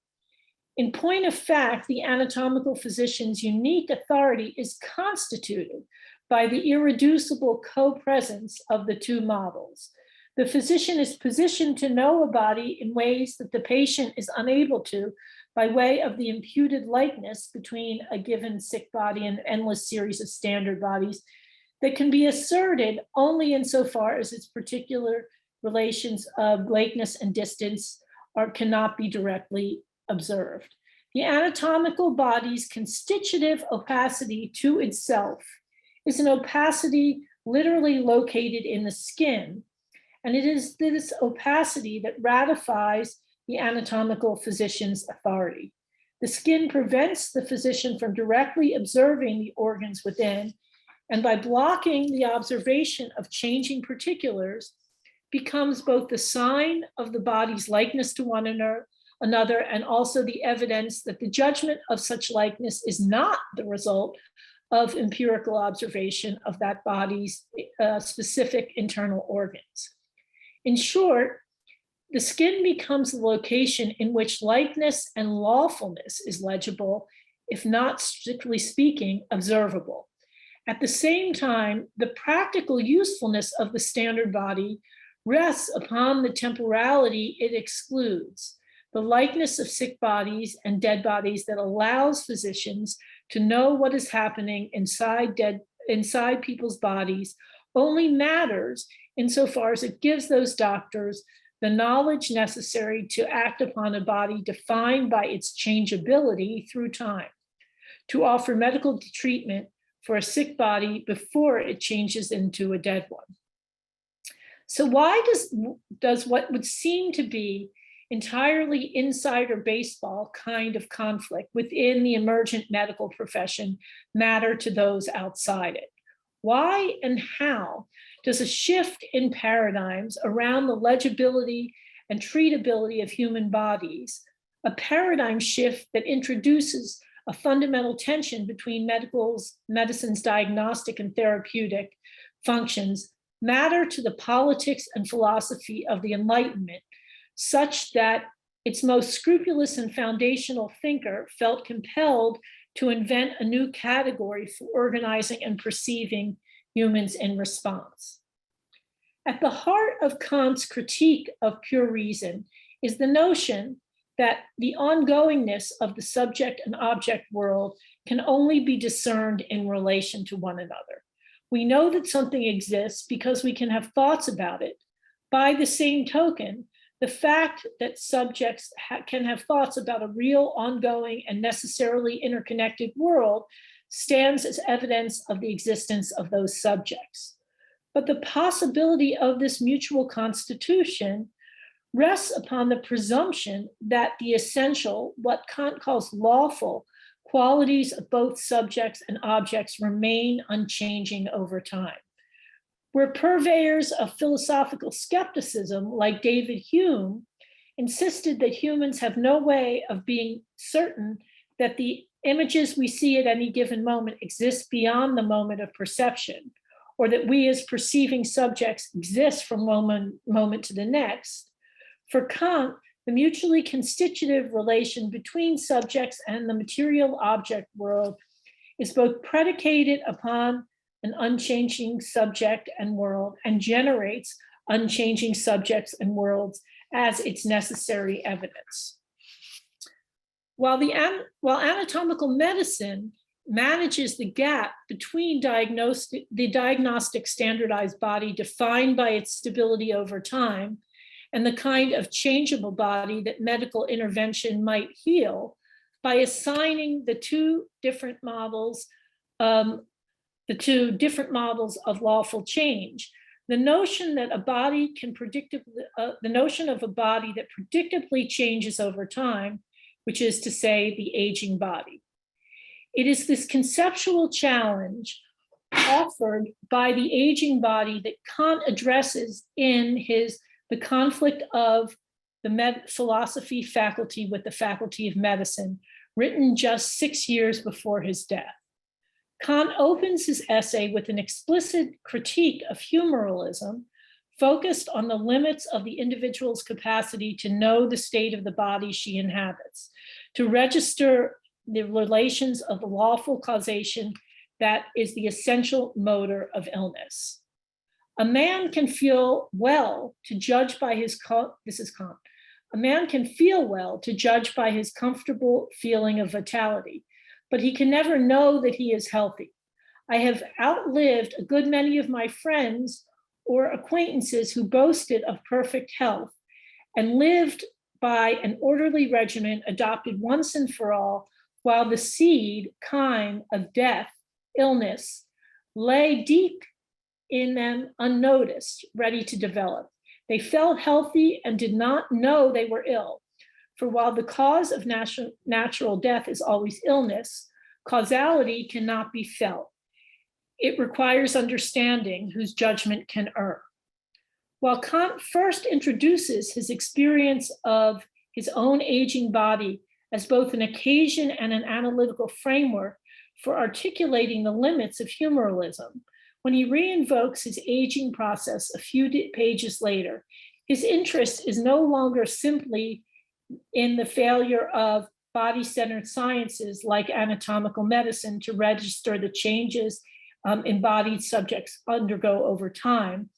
In point of fact, the anatomical physician's unique authority is constituted by the irreducible co-presence of the two models. The physician is positioned to know a body in ways that the patient is unable to by way of the imputed likeness between a given sick body and an endless series of standard bodies that can be asserted only insofar as its particular relations of likeness and distance cannot be directly observed. The anatomical body's constitutive opacity to itself is an opacity literally located in the skin, and it is this opacity that ratifies the anatomical physician's authority. The skin prevents the physician from directly observing the organs within, and by blocking the observation of changing particulars, becomes both the sign of the body's likeness to one another and also the evidence that the judgment of such likeness is not the result of empirical observation of that body's specific internal organs. In short, the skin becomes the location in which likeness and lawfulness is legible, if not strictly speaking, observable. At the same time, the practical usefulness of the standard body rests upon the temporality it excludes, the likeness of sick bodies and dead bodies that allows physicians to know what is happening inside people's bodies only matters insofar as it gives those doctors the knowledge necessary to act upon a body defined by its changeability through time, to offer medical treatment for a sick body before it changes into a dead one. So why does what would seem to be entirely insider baseball kind of conflict within the emergent medical profession matter to those outside it? Why and how does a shift in paradigms around the legibility and treatability of human bodies, a paradigm shift that introduces a fundamental tension between medicine's diagnostic and therapeutic functions, matter to the politics and philosophy of the Enlightenment, such that its most scrupulous and foundational thinker felt compelled to invent a new category for organizing and perceiving humans in response? At the heart of Kant's critique of pure reason is the notion that the ongoingness of the subject and object world can only be discerned in relation to one another. We know that something exists because we can have thoughts about it. By the same token, the fact that subjects can have thoughts about a real, ongoing, and necessarily interconnected world stands as evidence of the existence of those subjects. But the possibility of this mutual constitution rests upon the presumption that the essential, what Kant calls lawful, qualities of both subjects and objects remain unchanging over time. Where purveyors of philosophical skepticism, like David Hume, insisted that humans have no way of being certain that the images we see at any given moment exist beyond the moment of perception, or that we as perceiving subjects exist from one moment to the next, for Kant, the mutually constitutive relation between subjects and the material object world is both predicated upon an unchanging subject and world and generates unchanging subjects and worlds as its necessary evidence. While anatomical medicine manages the gap between the diagnostic standardized body defined by its stability over time and the kind of changeable body that medical intervention might heal by assigning the two different models of lawful change. The notion of a body that predictably changes over time, which is to say the aging body. It is this conceptual challenge offered by the aging body that Kant addresses in the conflict of the philosophy faculty with the faculty of medicine, written just 6 years before his death. Kant opens his essay with an explicit critique of humorism, focused on the limits of the individual's capacity to know the state of the body she inhabits, to register the relations of lawful causation that is the essential motor of illness. A man can feel well to judge by his, this is Kant, a man can feel well to judge by his comfortable feeling of vitality, but he can never know that he is healthy. I have outlived a good many of my friends or acquaintances who boasted of perfect health and lived by an orderly regimen adopted once and for all, while the seed, kind of death, illness, lay deep in them unnoticed, ready to develop. They felt healthy and did not know they were ill. For while the cause of natural death is always illness, causality cannot be felt. It requires understanding whose judgment can err. While Kant first introduces his experience of his own aging body as both an occasion and an analytical framework for articulating the limits of humorism, when he reinvokes his aging process a few pages later, his interest is no longer simply in the failure of body-centered sciences like anatomical medicine to register the changes embodied subjects undergo over time,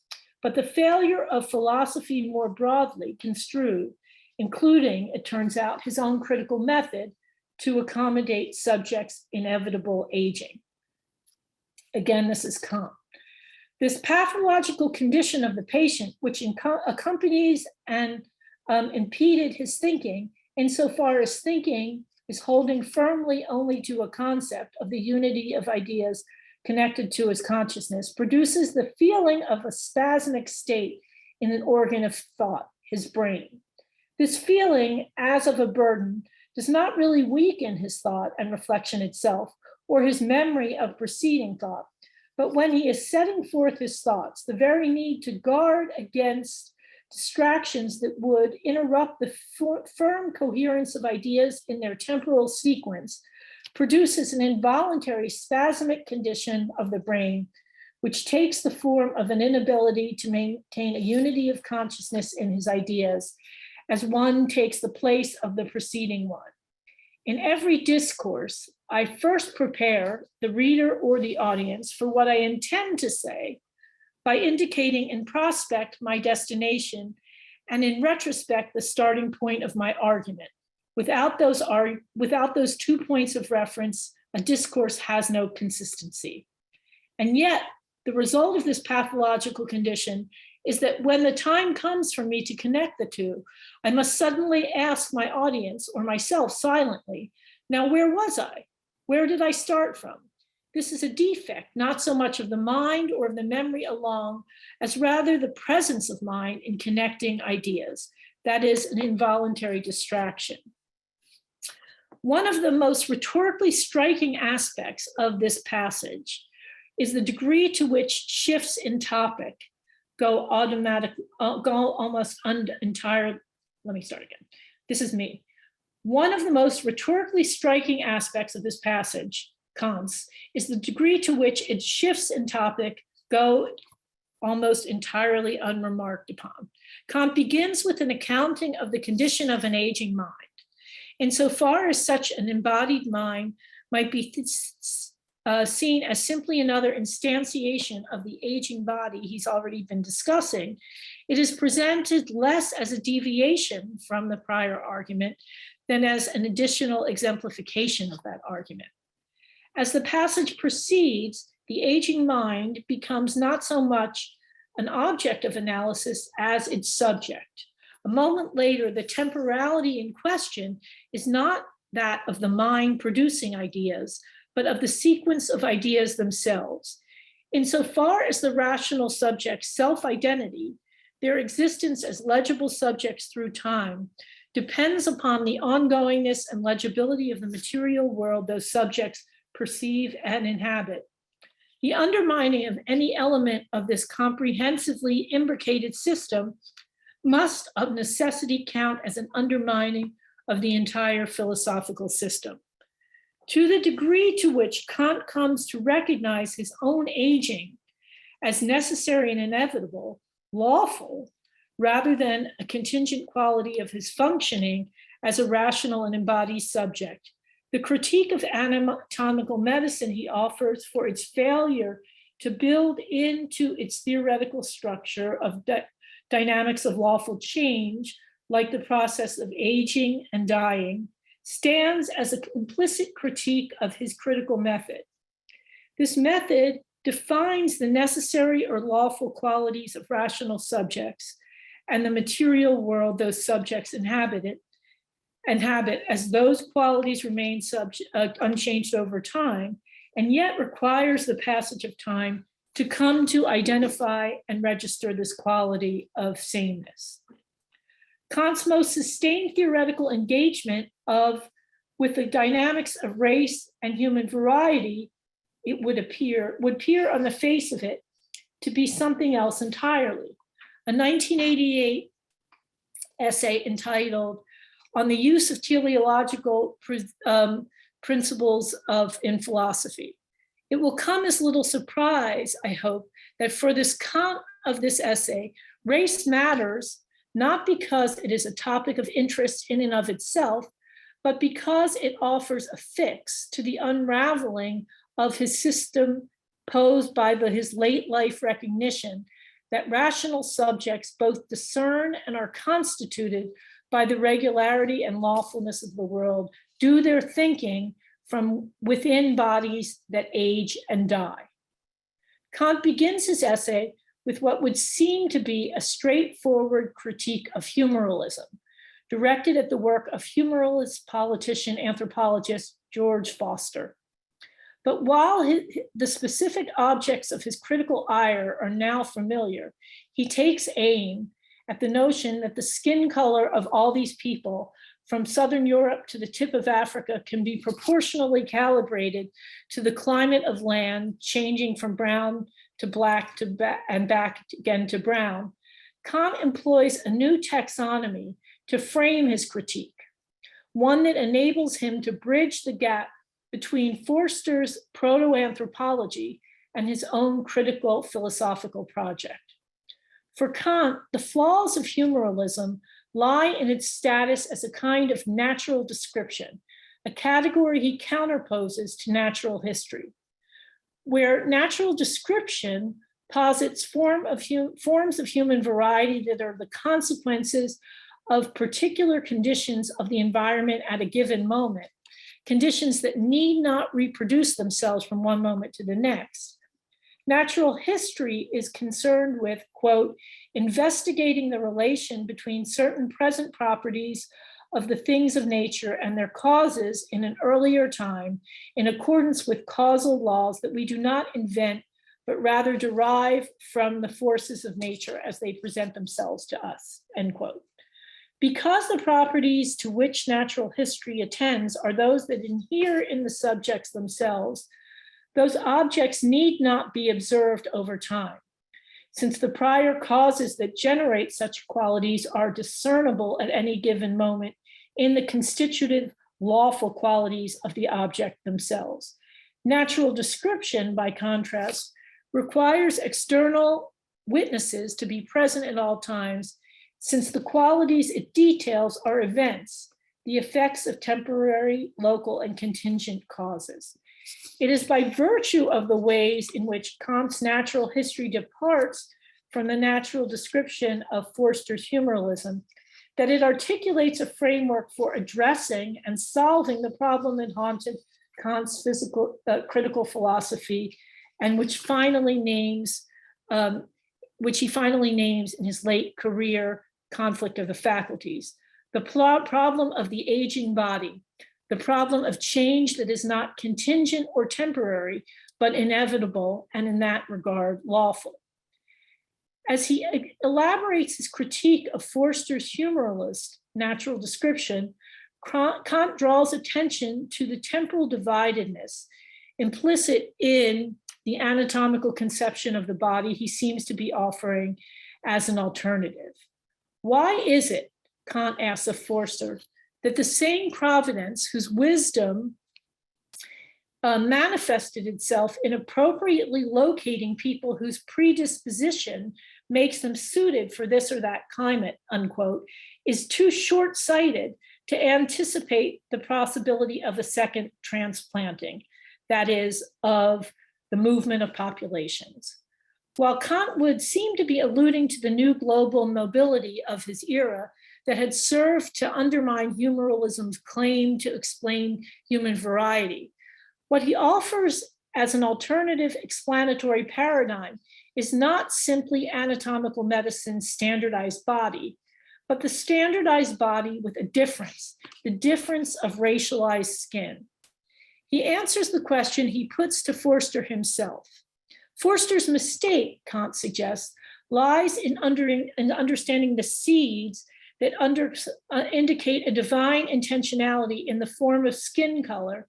but the failure of philosophy more broadly construed, including, it turns out, his own critical method to accommodate subjects' inevitable aging. Again, this is Kant. This pathological condition of the patient, which accompanies and impeded his thinking, insofar as thinking is holding firmly only to a concept of the unity of ideas connected to his consciousness, produces the feeling of a spasmic state in an organ of thought, his brain. This feeling, as of a burden, does not really weaken his thought and reflection itself, or his memory of preceding thought. But when he is setting forth his thoughts, the very need to guard against distractions that would interrupt the firm coherence of ideas in their temporal sequence produces an involuntary spasmic condition of the brain, which takes the form of an inability to maintain a unity of consciousness in his ideas, as one takes the place of the preceding one. In every discourse, I first prepare the reader or the audience for what I intend to say by indicating in prospect my destination and in retrospect the starting point of my argument. Without those 2 points of reference, a discourse has no consistency. And yet, the result of this pathological condition is that when the time comes for me to connect the two, I must suddenly ask my audience or myself silently, now where was I? Where did I start from? This is a defect, not so much of the mind or of the memory alone, as rather the presence of mind in connecting ideas. That is an involuntary distraction. One of the most rhetorically striking aspects of this passage is the degree to which shifts in topic go almost entirely. Let me start again. This is me. One of the most rhetorically striking aspects of this passage, Kant's, is the degree to which its shifts in topic go almost entirely unremarked upon. Kant begins with an accounting of the condition of an aging mind. Insofar as such an embodied mind might be seen as simply another instantiation of the aging body he's already been discussing, it is presented less as a deviation from the prior argument than as an additional exemplification of that argument. As the passage proceeds, the aging mind becomes not so much an object of analysis as its subject. A moment later, the temporality in question is not that of the mind producing ideas, but of the sequence of ideas themselves. Insofar as the rational subject's self-identity, their existence as legible subjects through time, depends upon the ongoingness and legibility of the material world those subjects perceive and inhabit. The undermining of any element of this comprehensively imbricated system must of necessity count as an undermining of the entire philosophical system. To the degree to which Kant comes to recognize his own aging as necessary and inevitable, lawful, rather than a contingent quality of his functioning as a rational and embodied subject, the critique of anatomical medicine he offers for its failure to build into its theoretical structure of dynamics of lawful change, like the process of aging and dying, stands as an implicit critique of his critical method. This method defines the necessary or lawful qualities of rational subjects and the material world those subjects inhabit as those qualities remain unchanged over time, and yet requires the passage of time to come to identify and register this quality of sameness. Kant's most sustained theoretical engagement with the dynamics of race and human variety, it would appear on the face of it to be something else entirely. A 1988 essay entitled "On the Use of Teleological Principles in Philosophy." It will come as little surprise, I hope, that for this Kant of this essay, race matters not because it is a topic of interest in and of itself, but because it offers a fix to the unraveling of his system posed by his late life recognition that rational subjects both discern and are constituted by the regularity and lawfulness of the world, do their thinking from within bodies that age and die. Kant begins his essay with what would seem to be a straightforward critique of humoralism, directed at the work of humoralist politician anthropologist George Foster. But while the specific objects of his critical ire are now familiar, he takes aim at the notion that the skin color of all these people from Southern Europe to the tip of Africa can be proportionally calibrated to the climate of land changing from brown to black and back again to brown. Kant employs a new taxonomy to frame his critique, one that enables him to bridge the gap between Forster's proto-anthropology and his own critical philosophical project. For Kant, the flaws of humoralism lie in its status as a kind of natural description, a category he counterposes to natural history, where natural description posits forms of human variety that are the consequences of particular conditions of the environment at a given moment, conditions that need not reproduce themselves from one moment to the next. Natural history is concerned with, quote, investigating the relation between certain present properties of the things of nature and their causes in an earlier time in accordance with causal laws that we do not invent, but rather derive from the forces of nature as they present themselves to us, end quote. Because the properties to which natural history attends are those that inhere in the subjects themselves, those objects need not be observed over time, since the prior causes that generate such qualities are discernible at any given moment in the constitutive lawful qualities of the object themselves. Natural description, by contrast, requires external witnesses to be present at all times, since the qualities it details are events, the effects of temporary, local, and contingent causes. It is by virtue of the ways in which Kant's natural history departs from the natural description of Forster's humorism that it articulates a framework for addressing and solving the problem that haunted Kant's critical philosophy, and which he finally names in his late career, Conflict of the Faculties, the problem of the aging body, the problem of change that is not contingent or temporary, but inevitable, and in that regard, lawful. As he elaborates his critique of Forster's humorless natural description, Kant draws attention to the temporal dividedness implicit in the anatomical conception of the body he seems to be offering as an alternative. Why is it, Kant asks of Forster, that the same providence whose wisdom manifested itself in appropriately locating people whose predisposition makes them suited for this or that climate, unquote, is too short-sighted to anticipate the possibility of a second transplanting, that is, of the movement of populations? While Kant would seem to be alluding to the new global mobility of his era that had served to undermine humorism's claim to explain human variety, what he offers as an alternative explanatory paradigm is not simply anatomical medicine's standardized body, but the standardized body with a difference, the difference of racialized skin. He answers the question he puts to Forster himself. Forster's mistake, Kant suggests, lies in understanding the seeds that indicate a divine intentionality in the form of skin color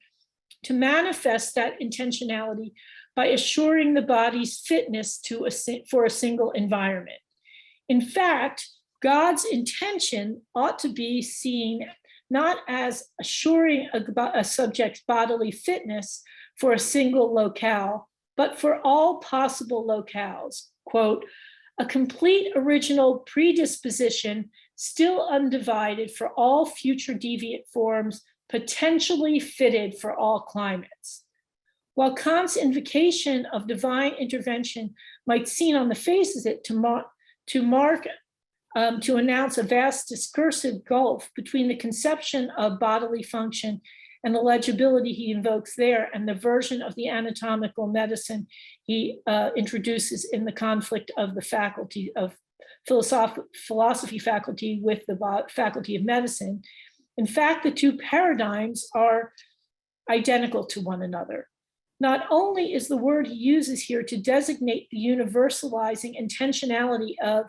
to manifest that intentionality by assuring the body's fitness for a single environment. In fact, God's intention ought to be seen not as assuring a subject's bodily fitness for a single locale, but for all possible locales. Quote, a complete original predisposition still undivided for all future deviant forms, potentially fitted for all climates. While Kant's invocation of divine intervention might seem on the face of it to announce a vast discursive gulf between the conception of bodily function and the legibility he invokes there and the version of the anatomical medicine he introduces in the conflict of the faculty of philosophy faculty with the faculty of medicine. In fact, the two paradigms are identical to one another. Not only is the word he uses here to designate the universalizing intentionality of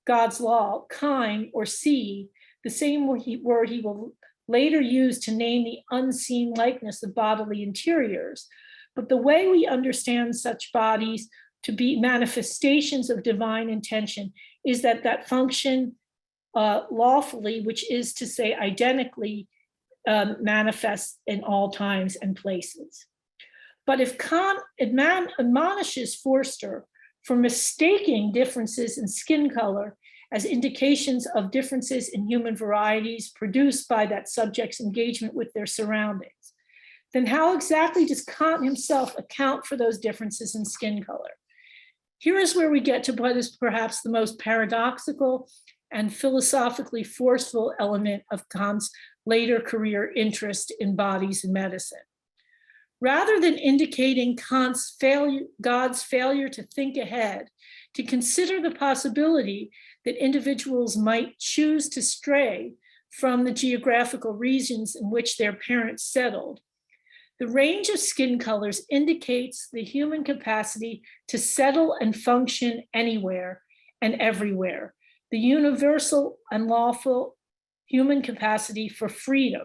God's law, kind or seed, the same word he will later use to name the unseen likeness of bodily interiors, but the way we understand such bodies to be manifestations of divine intention is that function lawfully, which is to say identically, manifests in all times and places. But if Kant admonishes Forster for mistaking differences in skin color as indications of differences in human varieties produced by that subject's engagement with their surroundings, then how exactly does Kant himself account for those differences in skin color? Here is where we get to what is perhaps the most paradoxical and philosophically forceful element of Kant's later career interest in bodies and medicine. Rather than indicating God's failure to think ahead, to consider the possibility that individuals might choose to stray from the geographical regions in which their parents settled, the range of skin colors indicates the human capacity to settle and function anywhere and everywhere, the universal and lawful human capacity for freedom.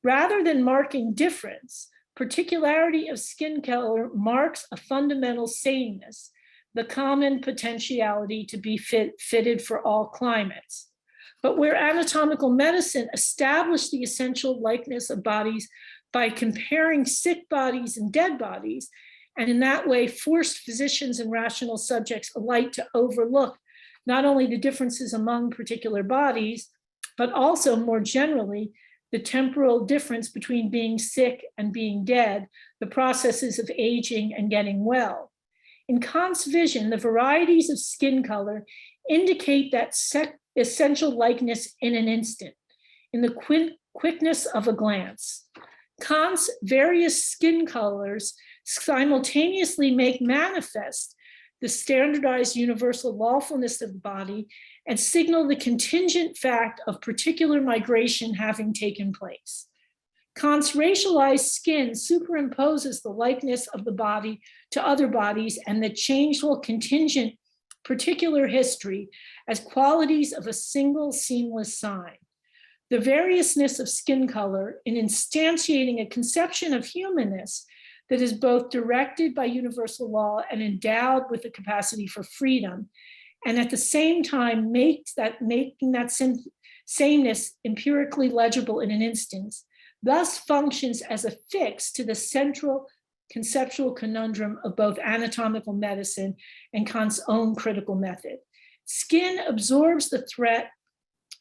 Rather than marking difference, particularity of skin color marks a fundamental sameness, the common potentiality to be fitted for all climates. But where anatomical medicine established the essential likeness of bodies by comparing sick bodies and dead bodies, and in that way forced physicians and rational subjects alike to overlook not only the differences among particular bodies, but also more generally, the temporal difference between being sick and being dead, the processes of aging and getting well. In Kant's vision, the varieties of skin color indicate that essential likeness in an instant, in the quickness of a glance. Kant's various skin colors simultaneously make manifest the standardized universal lawfulness of the body and signal the contingent fact of particular migration having taken place. Kant's racialized skin superimposes the likeness of the body to other bodies and the changeful contingent particular history as qualities of a single seamless sign. The variousness of skin color in instantiating a conception of humanness that is both directed by universal law and endowed with the capacity for freedom, and at the same time making that sameness empirically legible in an instance, thus functions as a fix to the central conceptual conundrum of both anatomical medicine and Kant's own critical method. Skin absorbs the threat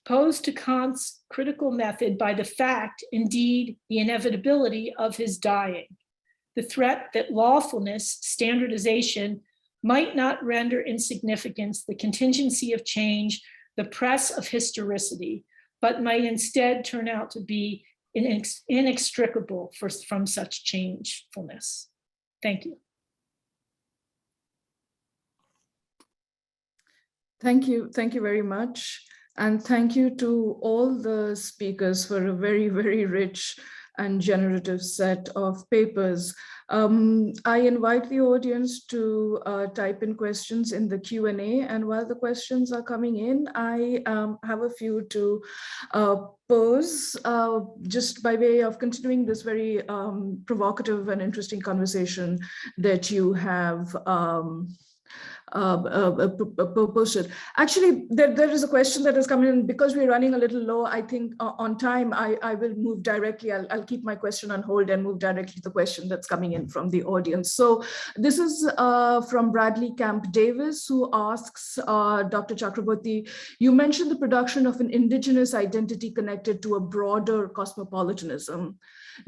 posed to Kant's critical method by the fact, indeed, the inevitability of his dying. The threat that lawfulness, standardization, might not render insignificance the contingency of change, the press of historicity, but might instead turn out to be inextricable from such changefulness. Thank you. Thank you very much. And thank you to all the speakers for a very, very rich and generative set of papers. I invite the audience to type in questions in the Q&A, and while the questions are coming in, I have a few to pose just by way of continuing this very provocative and interesting conversation that you have posted. Actually, there is a question that has come in. Because we're running a little low, I think on time, I will move directly. I'll keep my question on hold and move directly to the question that's coming in from the audience. So this is from Bradley Camp Davis, who asks Dr. Chakrabarti, you mentioned the production of an indigenous identity connected to a broader cosmopolitanism.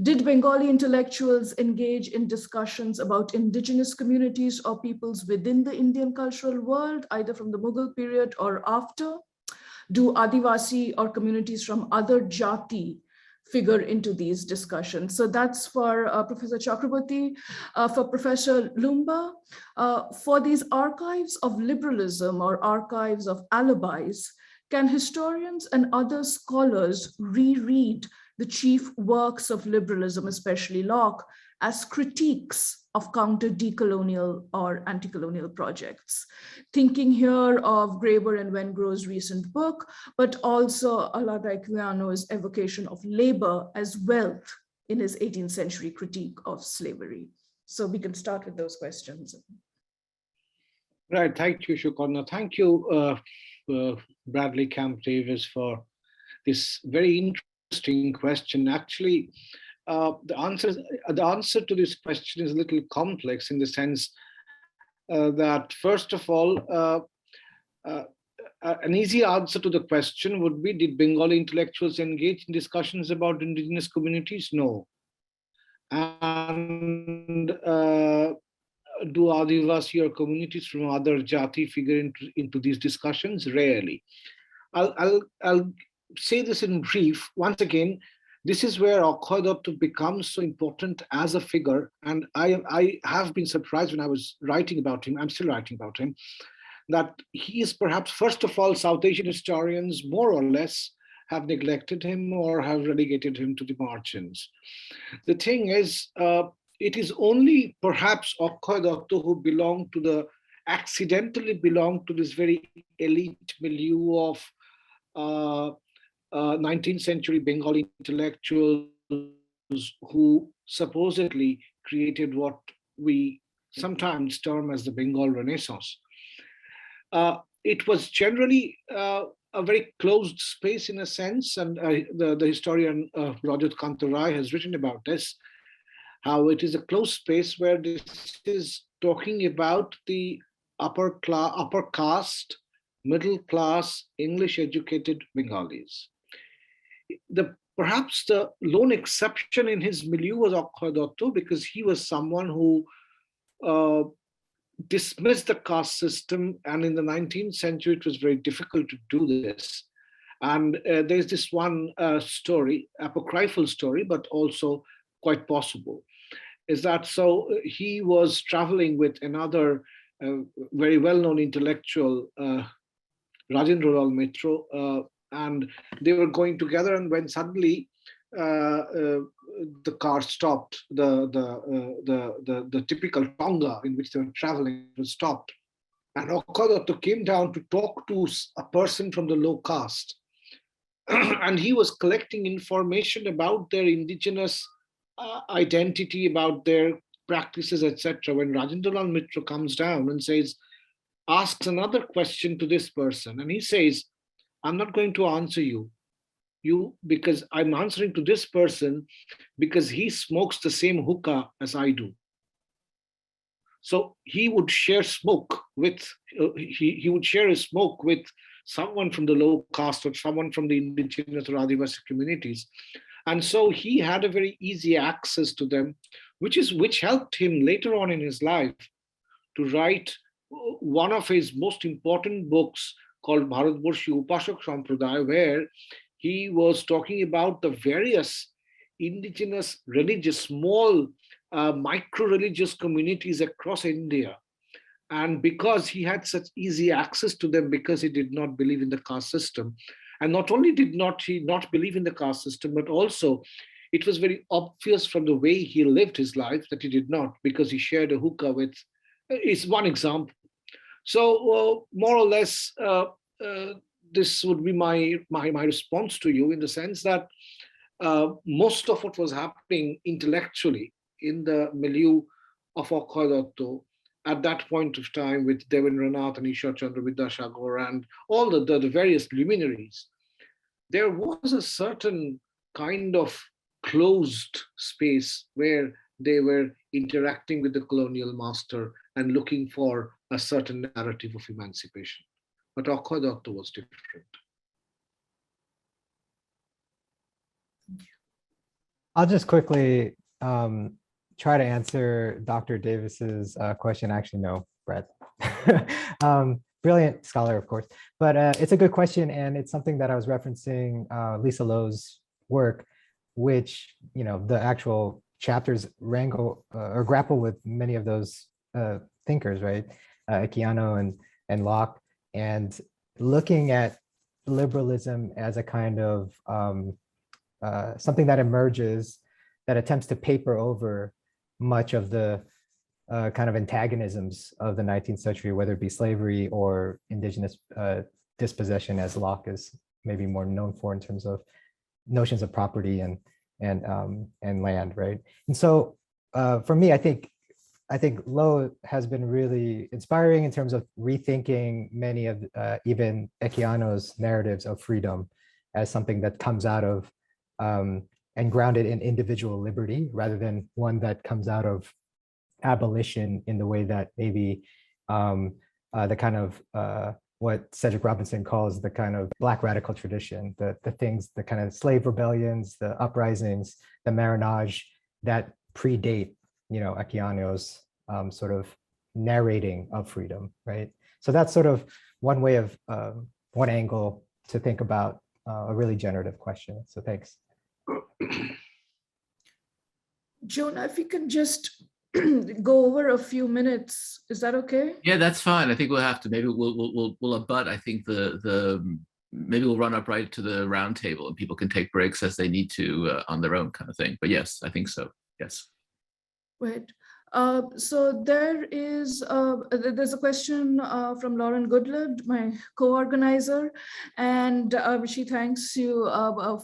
Did Bengali intellectuals engage in discussions about indigenous communities or peoples within the Indian cultural world, either from the Mughal period or after? Do Adivasi or communities from other jati figure into these discussions? So that's for Professor Chakrabarti. For Professor Lumba, for these archives of liberalism or archives of alibis, can historians and other scholars reread the chief works of liberalism, especially Locke, as critiques of counter-decolonial or anti-colonial projects? Thinking here of Graeber and Wengrow's recent book, but also Oladaikuyano's evocation of labor as wealth in his 18th century critique of slavery. So we can start with those questions. Right, thank you, Shukarna. Thank you, Bradley Camp Davis, for this very interesting question. Actually, the answer to this question is a little complex in the sense that, first of all, an easy answer to the question would be, did Bengali intellectuals engage in discussions about indigenous communities? No. And do Adivasi or communities from other jati figure into these discussions? Rarely. I'll say this in brief. Once again, this is where Akhoy Datta becomes so important as a figure. And I have been surprised when I was writing about him, I'm still writing about him, that he is perhaps, first of all, South Asian historians more or less have neglected him or have relegated him to the margins. The thing is, it is only perhaps Akhoy Datta who accidentally belonged to this very elite milieu of 19th century Bengali intellectuals who supposedly created what we sometimes term as the Bengal Renaissance. It was generally a very closed space in a sense, and the historian Rajat Kanta Rai has written about this, how it is a closed space where this is talking about the upper caste, middle class, English educated Bengalis. Perhaps the lone exception in his milieu was Akhoy Datta, because he was someone who dismissed the caste system, and in the 19th century it was very difficult to do this. And there's this one story, apocryphal story, but also quite possible, is that so he was traveling with another very well-known intellectual, Rajendra Lal Mitra, and they were going together, and when suddenly the car stopped, the typical tonga in which they were traveling was stopped, and Akhoy Datta came down to talk to a person from the low caste, and he was collecting information about their indigenous identity, about their practices, etc. When Rajendra Lal Mitra comes down and asks another question to this person, and he says, I'm not going to answer you because I'm answering to this person because he smokes the same hookah as I do. So he would share smoke with, he would share his smoke with someone from the low caste or someone from the indigenous or Adivasi communities. And so he had a very easy access to them, which helped him later on in his life to write one of his most important books called Bharatvarshi Upashak Sampradaya, where he was talking about the various indigenous religious, small micro-religious communities across India. And because he had such easy access to them, because he did not believe in the caste system, and not only did he not believe in the caste system, but also it was very obvious from the way he lived his life that he did not, because he shared a hookah with, is one example. So more or less, this would be my response to you, in the sense that most of what was happening intellectually in the milieu of Akhoy Datta at that point of time with Devendranath and Ishwar Chandra Vidyasagar and all the various luminaries, there was a certain kind of closed space where they were interacting with the colonial master and looking for a certain narrative of emancipation. But Akhoy Datta was different. I'll just quickly try to answer Dr. Davis's question. Actually, no, Brett. Brilliant scholar, of course, but it's a good question, and it's something that I was referencing Lisa Lowe's work, which, you know, the actual chapters wrangle or grapple with many of those thinkers, right? Equiano and Locke, and looking at liberalism as a kind of something that emerges, that attempts to paper over much of the kind of antagonisms of the 19th century, whether it be slavery or indigenous dispossession, as Locke is maybe more known for in terms of notions of property and land, right? And so for me, I think Lowe has been really inspiring in terms of rethinking many of even Equiano's narratives of freedom as something that comes out of and grounded in individual liberty, rather than one that comes out of abolition in the way that maybe the kind of what Cedric Robinson calls the kind of Black radical tradition, the things, the kind of slave rebellions, the uprisings, the marronage that predate, you know, Equiano's sort of narrating of freedom, right? So that's sort of one way of, one angle to think about a really generative question. So thanks. Jonah, if you can just go over a few minutes, is that okay? Yeah, that's fine. I think we'll have to, maybe we'll abut. I think maybe we'll run up right to the round table and people can take breaks as they need to on their own kind of thing. But yes, I think so. Yes. Right. So there's a question from Lauren Goodland, my co-organizer, and she thanks you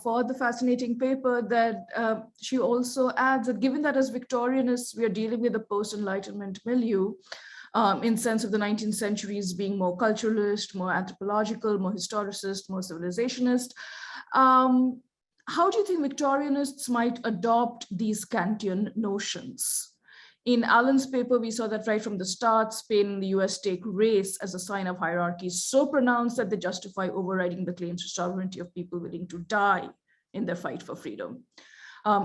for the fascinating paper. That she also adds that given that as Victorianists, we are dealing with a post-Enlightenment milieu, in sense of the 19th centuries being more culturalist, more anthropological, more historicist, more civilizationist. How do you think Victorianists might adopt these Kantian notions? In Allan's paper, we saw that right from the start, Spain and the US take race as a sign of hierarchy so pronounced that they justify overriding the claims to sovereignty of people willing to die in their fight for freedom.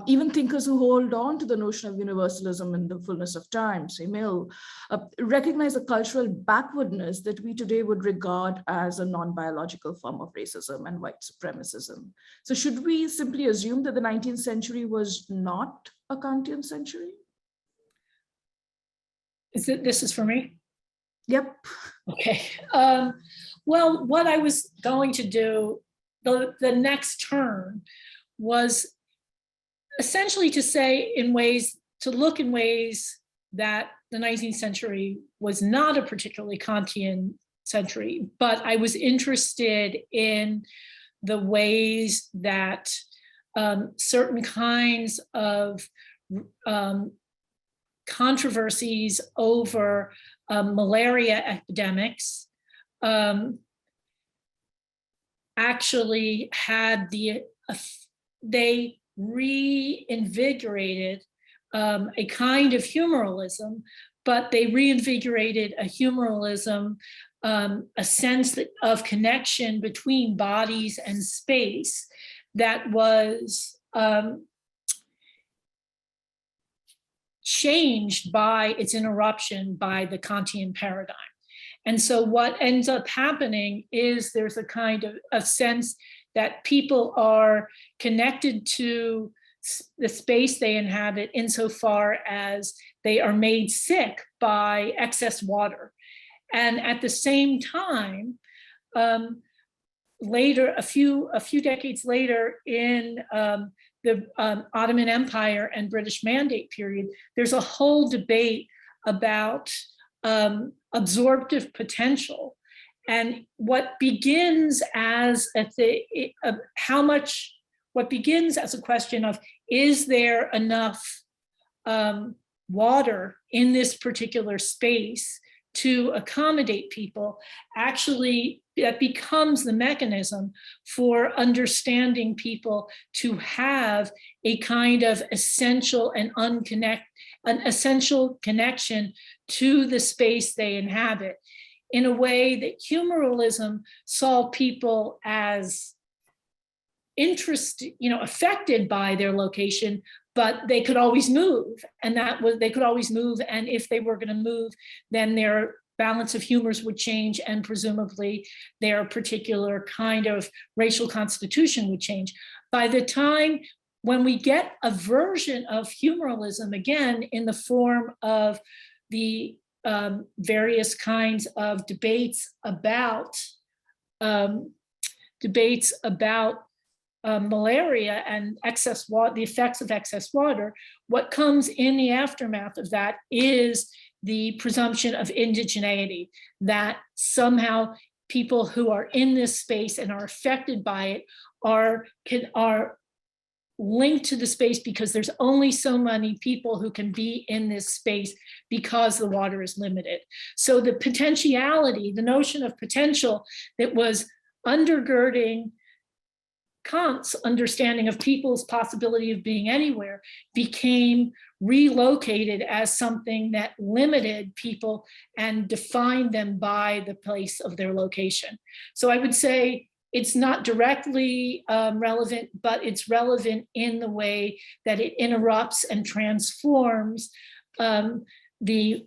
Even thinkers who hold on to the notion of universalism in the fullness of time, say Mill, recognize a cultural backwardness that we today would regard as a non-biological form of racism and white supremacism. So should we simply assume that the 19th century was not a Kantian century? This is for me? Yep. Okay. Well, what I was going to do, the next turn was essentially to say to look in ways that the 19th century was not a particularly Kantian century, but I was interested in the ways that certain kinds of controversies over malaria epidemics actually had they reinvigorated a kind of humoralism, but they reinvigorated a humoralism, a sense of connection between bodies and space that was changed by its interruption by the Kantian paradigm. And so what ends up happening is there's a kind of a sense that people are connected to the space they inhabit insofar as they are made sick by excess water. And at the same time, later, a few decades later in the Ottoman Empire and British Mandate period, there's a whole debate about absorptive potential. And what begins as what begins as a question of, is there enough water in this particular space to accommodate people, actually that becomes the mechanism for understanding people to have a kind of essential and an essential connection to the space they inhabit, in a way that humoralism saw people as affected by their location, but they could always move. And they could always move. And if they were going to move, then their balance of humors would change, and presumably their particular kind of racial constitution would change. By the time when we get a version of humoralism again in the form of the various kinds of debates about malaria and excess water, the effects of excess water, what comes in the aftermath of that is the presumption of indigeneity, that somehow people who are in this space and are affected by it are linked to the space because there's only so many people who can be in this space because the water is limited. So the potentiality, the notion of potential that was undergirding Kant's understanding of people's possibility of being anywhere became relocated as something that limited people and defined them by the place of their location. So I would say it's not directly relevant, but it's relevant in the way that it interrupts and transforms the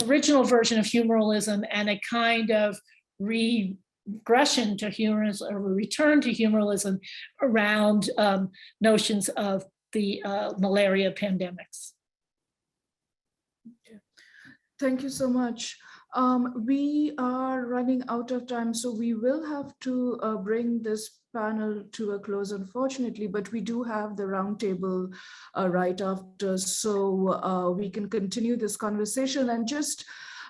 original version of humorism and a kind of regression to humorism, or a return to humorism around notions of the malaria pandemics. Thank you so much. We are running out of time, so we will have to bring this panel to a close, unfortunately, but we do have the roundtable right after, so we can continue this conversation. And just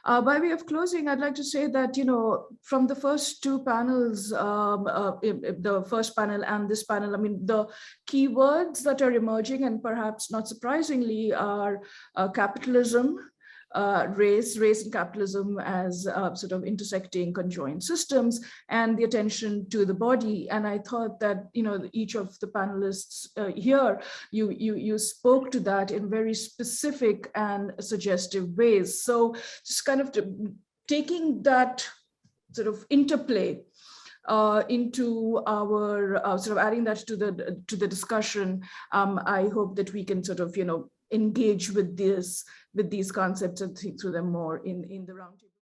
by way of closing, I'd like to say that, you know, from the first two panels, the first panel and this panel, I mean, the keywords that are emerging, and perhaps not surprisingly, are capitalism, race and capitalism as sort of intersecting conjoined systems, and the attention to the body. And I thought that, you know, each of the panelists here, you spoke to that in very specific and suggestive ways. So just kind of taking that sort of interplay into our sort of adding that to the discussion, I hope that we can sort of, you know, engage with these concepts and think through them more in the roundtable.